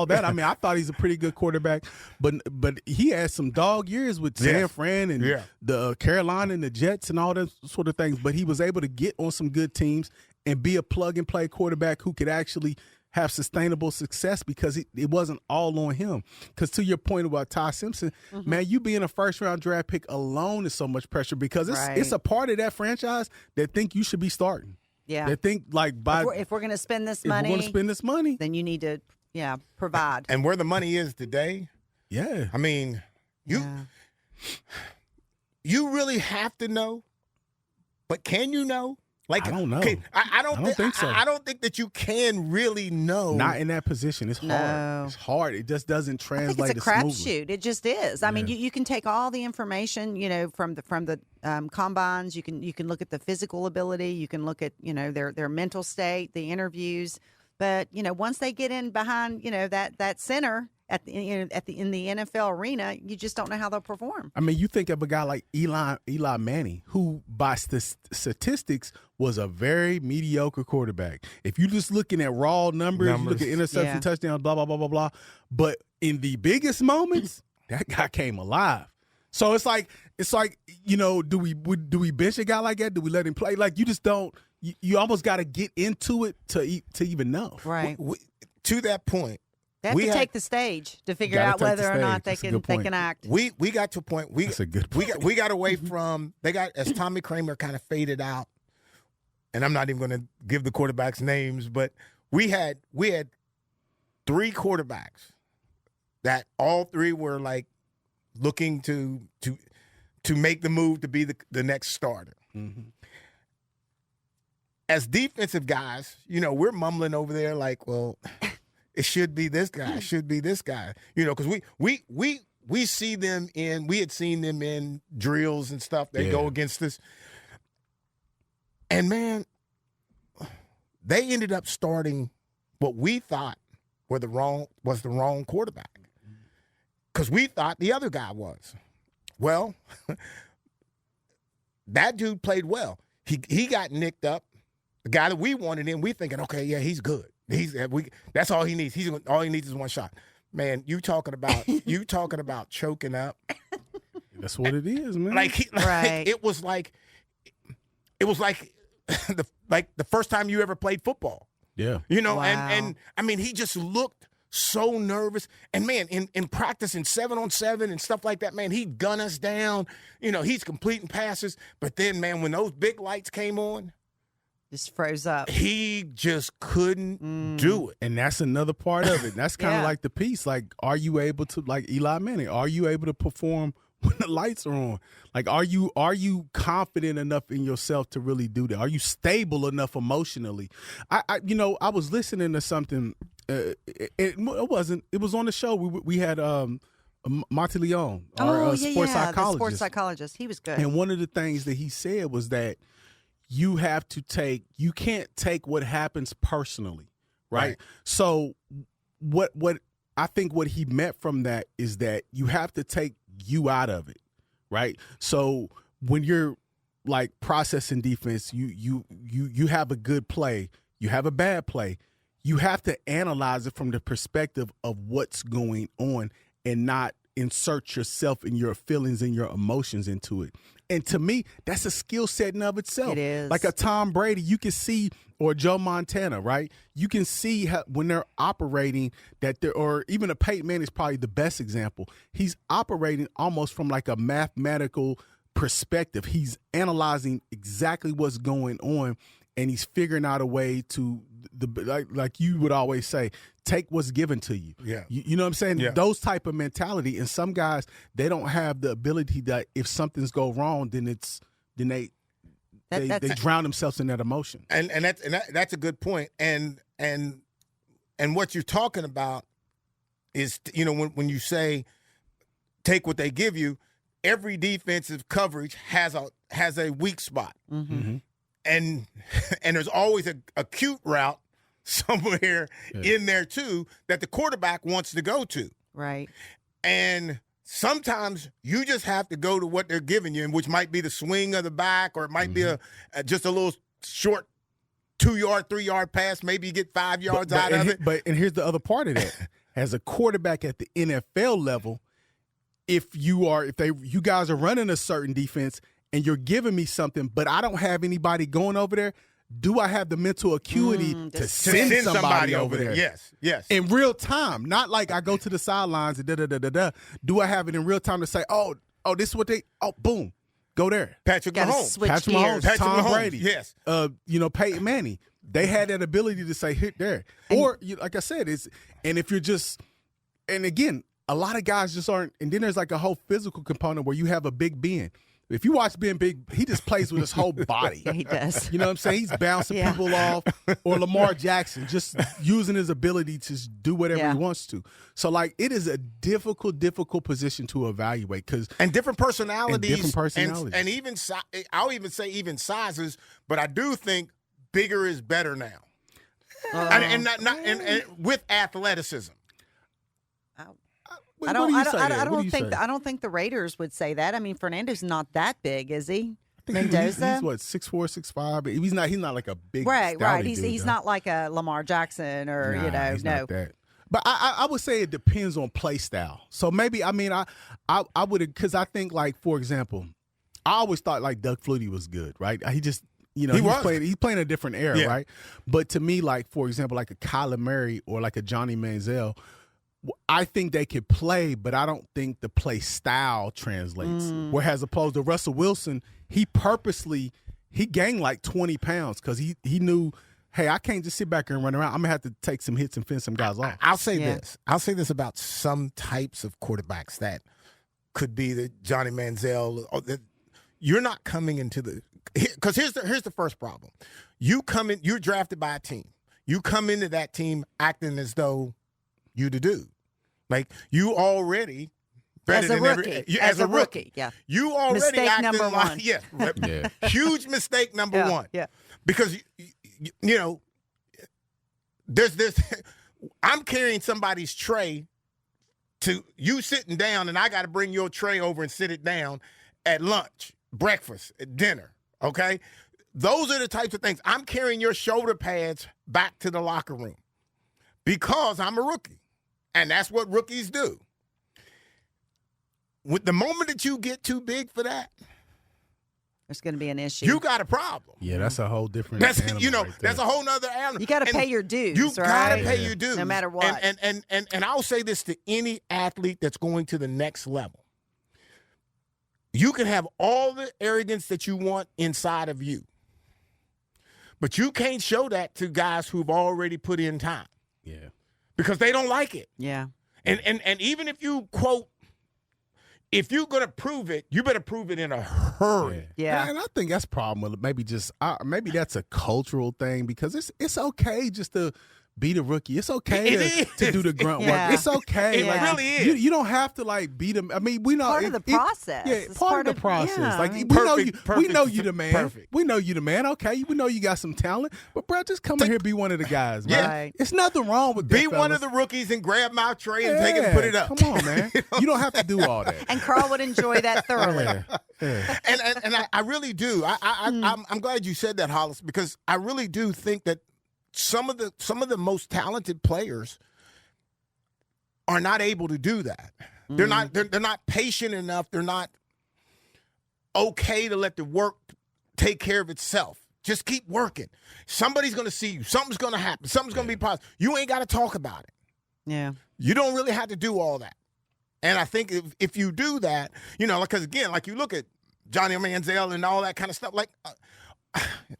Speaker 8: that. I mean, I thought he's a pretty good quarterback, but he had some dog years with San Fran and the Carolina and the Jets and all that sort of things, but he was able to get on some good teams and be a plug-and-play quarterback who could actually have sustainable success because it wasn't all on him. Because to your point about Ty Simpson, man, you being a first-round draft pick alone is so much pressure because it's a part of that franchise that think you should be starting.
Speaker 4: Yeah.
Speaker 8: They think, like,
Speaker 4: if we're going to spend this money,
Speaker 8: then you need to
Speaker 4: provide.
Speaker 3: And where the money is today,
Speaker 8: Yeah.
Speaker 3: I mean, you really have to know, but can you know? Like,
Speaker 8: I don't know.
Speaker 3: I don't think
Speaker 8: so.
Speaker 3: I don't think that you can really know.
Speaker 8: Not in that position. It's hard.
Speaker 4: No.
Speaker 8: It's hard. It just doesn't
Speaker 4: I
Speaker 8: translate.
Speaker 4: think it's a
Speaker 8: smoothly.
Speaker 4: crapshoot. It just is. I mean, you can take all the information, from the combines. You can look at the physical ability. You can look at their mental state, the interviews. But once they get in behind that center in the NFL arena, you just don't know how they'll perform.
Speaker 8: I mean, you think of a guy like Eli Manning, who by statistics was a very mediocre quarterback. If you're just looking at raw numbers, you look at interception, touchdowns, blah blah blah blah blah. But in the biggest moments, that guy came alive. So it's like do we bench a guy like that? Do we let him play? Like, you just don't. You almost got to get into it to even know.
Speaker 4: Right.
Speaker 3: To that point,
Speaker 4: they have to take the stage to figure out whether or not they can act.
Speaker 3: We got to a point.
Speaker 8: That's a good point.
Speaker 3: We got away from as Tommy Kramer kind of faded out, and I'm not even going to give the quarterbacks names, but we had 3 quarterbacks that all 3 were like looking to make the move to be the next starter.
Speaker 8: Mm-hmm.
Speaker 3: As defensive guys, we're mumbling over there like, well, it should be this guy, it should be this guy, because we see them we had seen them in drills and stuff. They go against us, and man, they ended up starting what we thought was the wrong quarterback, because we thought the other guy was. Well, that dude played well. He got nicked up. The guy that we wanted in, we thinking, okay, yeah, he's good. That's all he needs. All he needs is one shot. Man, you talking about choking up.
Speaker 8: That's what it is, man.
Speaker 4: Right.
Speaker 3: It was like the first time you ever played football.
Speaker 8: Yeah.
Speaker 4: Wow.
Speaker 3: And I mean, he just looked so nervous. And man, in practice in 7-on-7 and stuff like that, man, he'd gun us down. He's completing passes. But then, man, when those big lights came on,
Speaker 4: just froze up.
Speaker 3: He just couldn't do it.
Speaker 8: And that's another part of it. That's kind of like the piece. Like, are you able to, like Eli Manning, are you able to perform when the lights are on? Like, are you confident enough in yourself to really do that? Are you stable enough emotionally? I was listening to something. It was on the show. We had Monty Leon, our sports psychologist.
Speaker 4: The sports psychologist. He was good.
Speaker 8: And one of the things that he said was that you can't take what happens personally, right? So what I think what he meant from that is that you have to take you out of it, right? So when you're like processing defense, you have a good play, you have a bad play, you have to analyze it from the perspective of what's going on and not insert yourself and your feelings and your emotions into it. And to me, that's a skill set in of itself.
Speaker 4: It is.
Speaker 8: Like a Tom Brady, you can see, or Joe Montana, right? You can see how, when they're operating or even a Peyton Manning is probably the best example. He's operating almost from like a mathematical perspective. He's analyzing exactly what's going on, and he's figuring out a way to, like you would always say, take what's given to you.
Speaker 3: Yeah.
Speaker 8: You know what I'm saying?
Speaker 3: Yeah.
Speaker 8: Those type of mentality. And some guys, they don't have the ability that if something's go wrong, then they drown themselves in that emotion.
Speaker 3: And that's a good point. And what you're talking about is, when you say take what they give you, every defensive coverage has a weak spot.
Speaker 4: Mm-hmm.
Speaker 8: Mm-hmm.
Speaker 3: And there's always a acute route somewhere in there too that the quarterback wants to go to.
Speaker 4: Right.
Speaker 3: And sometimes you just have to go to what they're giving you, which might be the swing of the back, or it might be just a little short 2-yard, 3-yard pass. Maybe you get 5 yards out of it.
Speaker 8: But here's the other part of that. As a quarterback at the NFL level, if you guys are running a certain defense and you're giving me something, but I don't have anybody going over there, do I have the mental acuity to send somebody over there?
Speaker 3: Yes.
Speaker 8: In real time, not like I go to the sidelines and da-da-da-da-da. Do I have it in real time to say, oh, this is what boom, go there.
Speaker 3: Patrick Mahomes.
Speaker 4: Switch
Speaker 8: Patrick
Speaker 4: gears.
Speaker 8: Mahomes, Tom
Speaker 3: Mahomes,
Speaker 8: Brady.
Speaker 3: yes.
Speaker 8: Peyton Manning. They had that ability to say hit there. Or, like I said, if you're just – and, again, a lot of guys just aren't – and then there's like a whole physical component where you have a big Ben. If you watch Ben Big, he just plays with his whole body.
Speaker 4: Yeah, he does.
Speaker 8: You know what I'm saying? He's bouncing people off. Or Lamar Jackson, just using his ability to do whatever he wants to. So, like, it is a difficult position to evaluate.
Speaker 3: And different personalities.
Speaker 8: And
Speaker 3: even, I'll even say even sizes, but I do think bigger is better now. And with athleticism.
Speaker 4: I don't think the Raiders would say that. I mean, Fernando's not that big, is he? Mendoza?
Speaker 8: He's what, 6'4", 6'5", but he's not like a big
Speaker 4: right.
Speaker 8: He's
Speaker 4: He's not like a Lamar Jackson or
Speaker 8: he's not that. But I would say it depends on play style. So maybe I would, because I think, like, for example, I always thought like Doug Flutie was good, right? He just he's playing a different era, right? But to me, like, for example, like a Kyler Murray or like a Johnny Manziel, I think they could play, but I don't think the play style translates. Whereas opposed to Russell Wilson, he gained like 20 pounds because he knew, hey, I can't just sit back here and run around. I'm going to have to take some hits and finish some guys off.
Speaker 3: I'll say this. I'll say this about some types of quarterbacks that could be the Johnny Manziel. You're not coming into the – because here's the first problem. You're drafted by a team. You come into that team acting as though – you to do. Like, you already
Speaker 4: as a rookie. Yeah.
Speaker 3: You already
Speaker 4: mistake
Speaker 3: acting
Speaker 4: number
Speaker 3: like
Speaker 4: one.
Speaker 3: Huge mistake number one.
Speaker 4: Yeah.
Speaker 3: Because there's this I'm carrying somebody's tray to you sitting down, and I got to bring your tray over and sit it down at lunch, breakfast, at dinner, okay? Those are the types of things. I'm carrying your shoulder pads back to the locker room because I'm a rookie. And that's what rookies do. With the moment that you get too big for that,
Speaker 4: there's going to be an issue.
Speaker 3: You got a problem.
Speaker 8: Yeah, that's a whole different animal.
Speaker 3: That's a whole nother animal.
Speaker 4: You got to pay your dues.
Speaker 3: You got to pay your dues,
Speaker 4: no matter what.
Speaker 3: And I'll say this to any athlete that's going to the next level: you can have all the arrogance that you want inside of you, but you can't show that to guys who've already put in time.
Speaker 8: Yeah.
Speaker 3: Because they don't like it.
Speaker 4: Yeah.
Speaker 3: And even if you quote, if you're going to prove it, you better prove it in a hurry.
Speaker 4: Yeah.
Speaker 8: And I think that's a problem with maybe that's a cultural thing because it's okay just to be the rookie. It's okay to do the grunt work. It's okay.
Speaker 3: It really is.
Speaker 8: You don't have to like beat them. I mean, we know
Speaker 4: part of the process.
Speaker 8: It's part of the process.
Speaker 4: Yeah,
Speaker 8: like we know you the man.
Speaker 3: Perfect.
Speaker 8: We know you the man. Okay, we know you got some talent, but bro, just come in here, be one of the guys, man.
Speaker 4: Right.
Speaker 8: It's nothing wrong with that.
Speaker 3: Be one of the rookies and grab my tray and take it and put it up.
Speaker 8: Come on, man. You don't have to do all that.
Speaker 4: And Carl would enjoy that thoroughly.
Speaker 8: Yeah.
Speaker 3: And I really do. I'm glad you said that, Hollis, because I really do think that some of the most talented players are not able to do that. They're not patient enough. They're not okay to let the work take care of itself. Just keep working. Somebody's going to see you. Something's going to happen. Something's going to be positive. You ain't got to talk about it.
Speaker 4: Yeah.
Speaker 3: You don't really have to do all that. And I think if you do that, because again, like you look at Johnny Manziel and all that kind of stuff, like,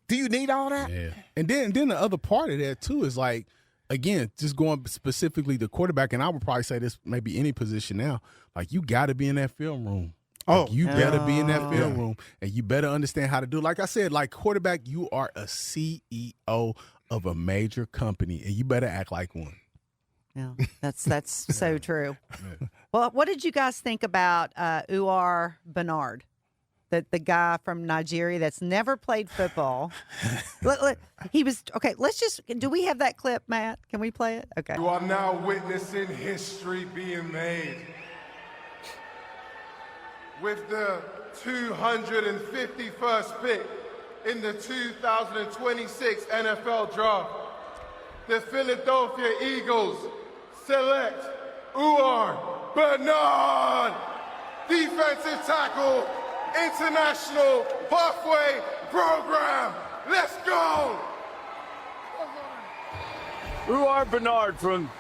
Speaker 3: do you need all that?
Speaker 8: Yeah. And then the other part of that too is like, again, just going specifically to quarterback, and I would probably say this maybe any position now, like you got to be in that film room. You better be in that film room, and you better understand how to do it. Like I said, like quarterback, you are a CEO of a major company, and you better act like one.
Speaker 4: Yeah, that's so true. Well, what did you guys think about Uar Bernard? The guy from Nigeria that's never played football. He was okay. Do we have that clip, Matt? Can we play it? Okay.
Speaker 9: You are now witnessing history being made. With the 251st pick in the 2026 NFL Draft, the Philadelphia Eagles select Uar Bernard, defensive tackle, International Pathway Program. Let's go!
Speaker 10: Uar Bernard from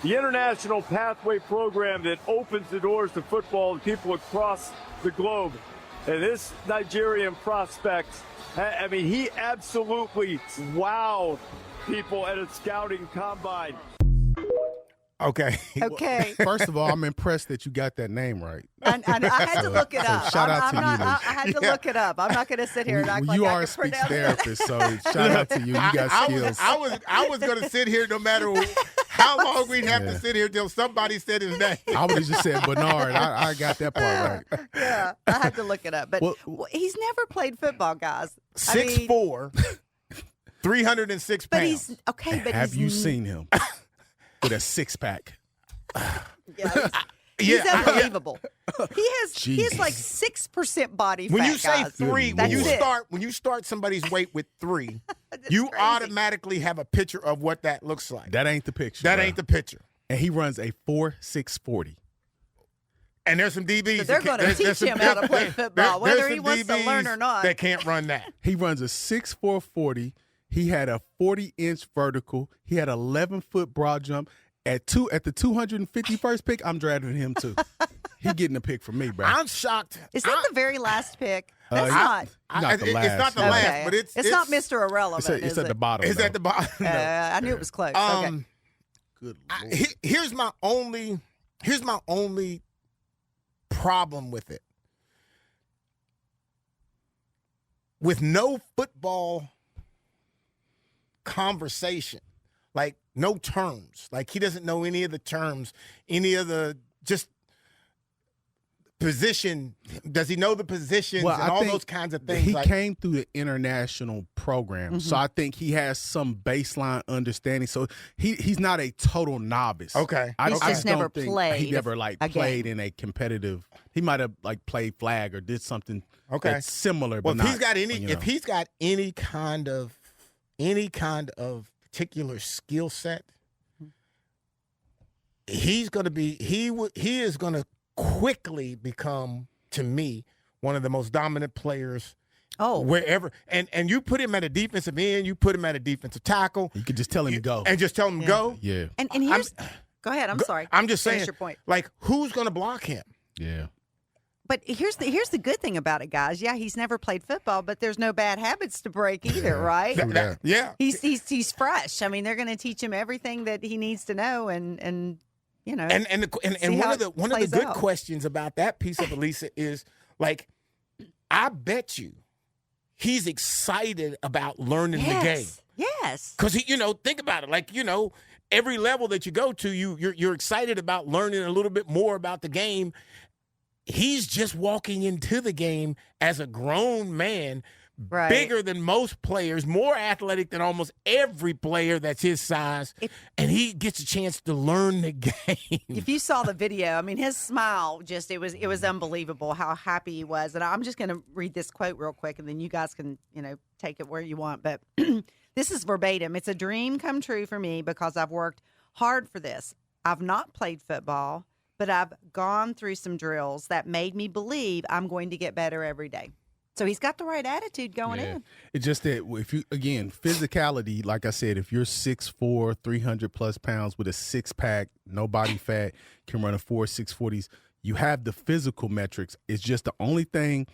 Speaker 10: the International Pathway Program that opens the doors to football to people across the globe. And this Nigerian prospect I mean, he absolutely wowed people at a scouting combine.
Speaker 3: Okay.
Speaker 4: Okay.
Speaker 8: First of all, I'm impressed that you got that name right.
Speaker 4: I had to look it up.
Speaker 8: Shout out to you, Liz.
Speaker 4: I had to look it up. I'm not going to sit here and act like
Speaker 8: you
Speaker 4: I
Speaker 8: are a
Speaker 4: can
Speaker 8: speech
Speaker 4: pronounce it.
Speaker 8: therapist, so shout out to you. You got skills.
Speaker 3: I was going to sit here no matter how long we'd have to sit here till somebody said his name.
Speaker 8: I would have just said Bernard. I got that part right.
Speaker 4: Yeah, I had to look it up. But he's never played football, guys.
Speaker 3: 6'4", 306
Speaker 4: but
Speaker 3: pounds.
Speaker 4: he's okay. But
Speaker 8: have you seen him with a six-pack?
Speaker 4: He's unbelievable. He has like 6% body fat.
Speaker 3: When you say
Speaker 4: guys.
Speaker 3: three, when you start somebody's weight with 3, you
Speaker 4: crazy.
Speaker 3: automatically have a picture of what that looks like.
Speaker 8: That ain't the picture.
Speaker 3: That ain't the picture.
Speaker 8: And he runs a 4.640.
Speaker 3: And there's some DBs.
Speaker 4: So they're going to teach him how to play football, whether he wants to learn or not.
Speaker 3: That can't run that.
Speaker 8: He runs a 6.440. He had a 40-inch vertical. He had 11-foot broad jump. At the 251st pick, I'm drafting him too. He getting a pick from me, bro.
Speaker 3: I'm shocked.
Speaker 4: Is that the very last pick? That's
Speaker 8: not the last.
Speaker 3: It's not the last, but it's
Speaker 4: not Mr. Irrelevant.
Speaker 8: It's at the bottom.
Speaker 3: It's at the bottom. No.
Speaker 4: I knew it was close. Okay.
Speaker 8: Good Lord.
Speaker 3: Here's my only problem with it. With no football conversation, like no terms, like he doesn't know any of the terms, any of the just position. Does he know the positions and all those kinds of things?
Speaker 8: He came through the international program, so I think he has some baseline understanding. So he's not a total novice.
Speaker 3: Okay,
Speaker 8: I
Speaker 4: just
Speaker 8: don't
Speaker 4: never
Speaker 8: think
Speaker 4: played.
Speaker 8: He never played in a competitive. He might have played flag or did something that's similar.
Speaker 3: Well,
Speaker 8: but
Speaker 3: if he's got any kind of particular skill set, he is going to quickly become, to me, one of the most dominant players wherever. And you put him at a defensive end, you put him at a defensive tackle.
Speaker 8: You could just tell him to go.
Speaker 3: And just tell him to go.
Speaker 8: Yeah.
Speaker 4: And here's go ahead. I'm sorry.
Speaker 3: I'm just saying,
Speaker 4: finish your point.
Speaker 3: like, who's going to block him?
Speaker 8: Yeah.
Speaker 4: But here's the good thing about it, guys. Yeah, he's never played football, but there's no bad habits to break either, right?
Speaker 3: Yeah.
Speaker 4: He's fresh. I mean, they're going to teach him everything that he needs to know, and you know.
Speaker 3: And one of the good questions about that piece of Elisa is, like, I bet you he's excited about learning the game.
Speaker 4: Yes.
Speaker 3: Because think about it. Like, every level that you go to, you're excited about learning a little bit more about the game. He's just walking into the game as a grown man, bigger than most players, more athletic than almost every player that's his size, and he gets a chance to learn the game.
Speaker 4: If you saw the video, I mean, his smile it was unbelievable how happy he was. And I'm just going to read this quote real quick, and then you guys can take it where you want. But this is verbatim. It's a dream come true for me because I've worked hard for this. I've not played football, but I've gone through some drills that made me believe I'm going to get better every day. So he's got the right attitude going in.
Speaker 8: It's just that if you, again, physicality, like I said, if you're 6'4", 300-plus pounds with a six-pack, no body fat, can run a 4.640s, you have the physical metrics. It's just the only thing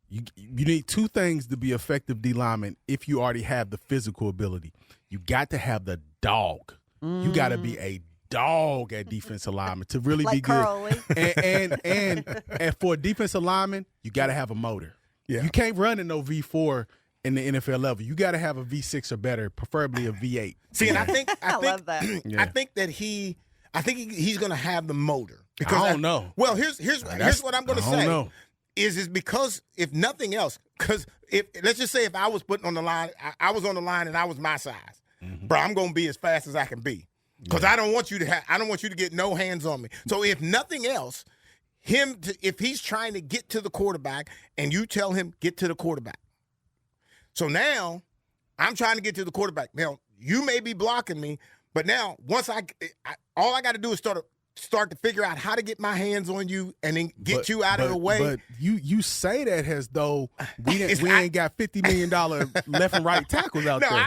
Speaker 8: you need two things to be effective D lineman if you already have the physical ability. You got to have the dog. You got to be a dog at defensive lineman to really be good. And for a defensive lineman, you got to have a motor. Yeah. You can't run in no V4 in the NFL level. You got to have a V6 or better, preferably a V8.
Speaker 3: See, and I think
Speaker 4: love that.
Speaker 3: I think that he's going to have the motor. Because
Speaker 8: I don't know.
Speaker 3: Well, here's what I'm going to say.
Speaker 8: I don't know.
Speaker 3: Is because if nothing else, because let's just say if I was putting on the line, I was on the line and I was my size, bro, I'm going to be as fast as I can be. Because I don't want you to get no hands on me. So if nothing else, if he's trying to get to the quarterback and you tell him get to the quarterback. So now I'm trying to get to the quarterback. Now you may be blocking me, but now once all I got to do is start to figure out how to get my hands on you and then get you out of the way.
Speaker 8: But you say that as though we ain't got $50 million left and right tackles out there.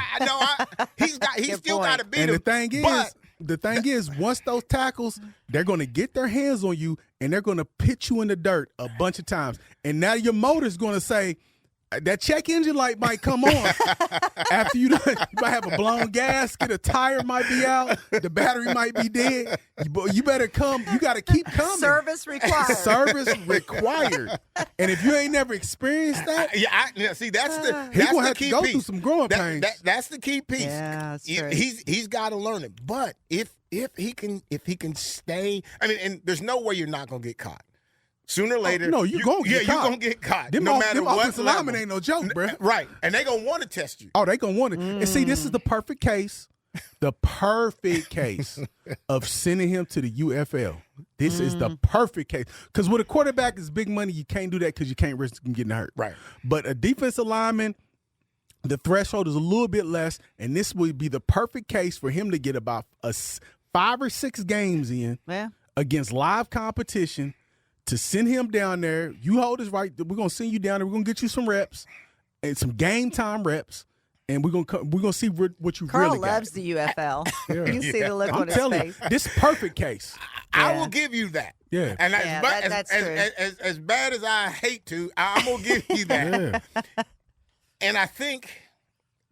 Speaker 3: He's still got to beat him.
Speaker 8: And the thing is, once those tackles, they're going to get their hands on you and they're going to pit you in the dirt a bunch of times. And now your motor's going to say, that check engine light might come on after you might have a blown gasket, a tire might be out, the battery might be dead. You better come. You got to keep coming.
Speaker 4: Service required.
Speaker 8: Service required. And if you ain't never experienced that,
Speaker 3: see, that's the
Speaker 8: he's gonna
Speaker 3: the
Speaker 8: have
Speaker 3: key
Speaker 8: to go
Speaker 3: piece.
Speaker 8: through some growing pains.
Speaker 3: That's the key piece.
Speaker 4: Yeah, that's true.
Speaker 3: He's got to learn it. But if he can stay, I mean, and there's no way you're not gonna get caught. Sooner or later,
Speaker 8: no, you're going to get caught.
Speaker 3: you're going to get caught.
Speaker 8: Them
Speaker 3: no matter what
Speaker 8: offensive linemen ain't no joke, bro.
Speaker 3: Right. And they going to want to test you.
Speaker 8: Oh, they going to want it. And see, this is the perfect case. The perfect case of sending him to the UFL. This is the perfect case. Because with a quarterback is big money, you can't do that because you can't risk him getting hurt.
Speaker 3: Right.
Speaker 8: But a defensive lineman, the threshold is a little bit less, and this would be the perfect case for him to get about 5 or 6 games in against live competition. To send him down there, you hold us right. We're gonna send you down there. We're gonna get you some reps and some game time reps, and we're gonna see what you
Speaker 4: Carl
Speaker 8: really got.
Speaker 4: loves the UFL. You can see the look on his
Speaker 8: telling
Speaker 4: face.
Speaker 8: you, this perfect case.
Speaker 3: I will give you that.
Speaker 8: Yeah.
Speaker 3: And
Speaker 4: that's true.
Speaker 3: as bad as I hate to, I'm gonna give you that.
Speaker 8: Yeah.
Speaker 3: And I think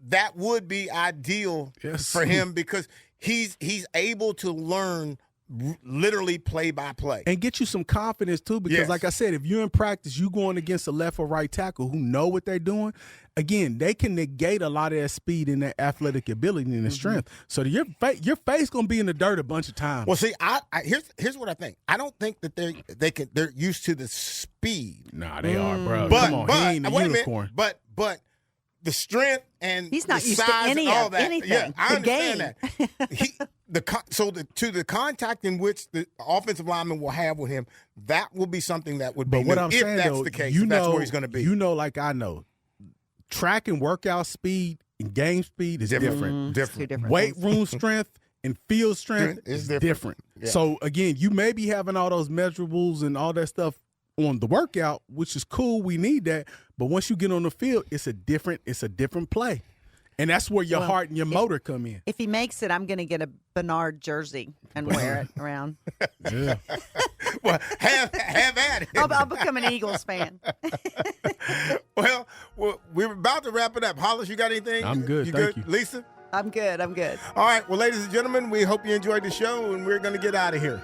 Speaker 3: that would be ideal for him because he's able to learn literally play by play
Speaker 8: and get you some confidence too, because like I said, if you're in practice, you going against a left or right tackle who know what they're doing. Again, they can negate a lot of that speed and that athletic ability and the strength. So your face gonna be in the dirt a bunch of times.
Speaker 3: Well, see, here's what I think. I don't think that they're used to the speed.
Speaker 8: Nah, they are, bro.
Speaker 3: But,
Speaker 8: Come on, he ain't a unicorn.
Speaker 3: But the strength and
Speaker 4: he's not
Speaker 3: the
Speaker 4: used
Speaker 3: size
Speaker 4: to any
Speaker 3: and all
Speaker 4: of
Speaker 3: that.
Speaker 4: anything.
Speaker 3: Yeah, I
Speaker 4: The
Speaker 3: understand
Speaker 4: game.
Speaker 3: that. The contact in which the offensive lineman will have with him, that will be something that would be.
Speaker 8: But what
Speaker 3: new,
Speaker 8: I'm
Speaker 3: if
Speaker 8: saying
Speaker 3: that's
Speaker 8: though,
Speaker 3: the case,
Speaker 8: you
Speaker 3: if
Speaker 8: know,
Speaker 3: that's where he's going to be.
Speaker 8: You know, like I know, track and workout speed and game speed is different.
Speaker 4: Two different
Speaker 8: Weight
Speaker 4: things.
Speaker 8: room strength and field strength is different.
Speaker 3: Yeah.
Speaker 8: So again, you may be having all those measurables and all that stuff on the workout, which is cool. We need that. But once you get on the field, it's a different play. And that's where your heart and your motor come in.
Speaker 4: If he makes it, I'm going to get a Bernard jersey and wear it around.
Speaker 8: Yeah.
Speaker 3: Well, have at it.
Speaker 4: I'll become an Eagles fan.
Speaker 3: Well, we're about to wrap it up. Hollis, you got anything?
Speaker 8: I'm good. Thank you.
Speaker 3: Lisa?
Speaker 4: I'm good.
Speaker 3: All right. Well, ladies and gentlemen, we hope you enjoyed the show, and we're going to get out of here.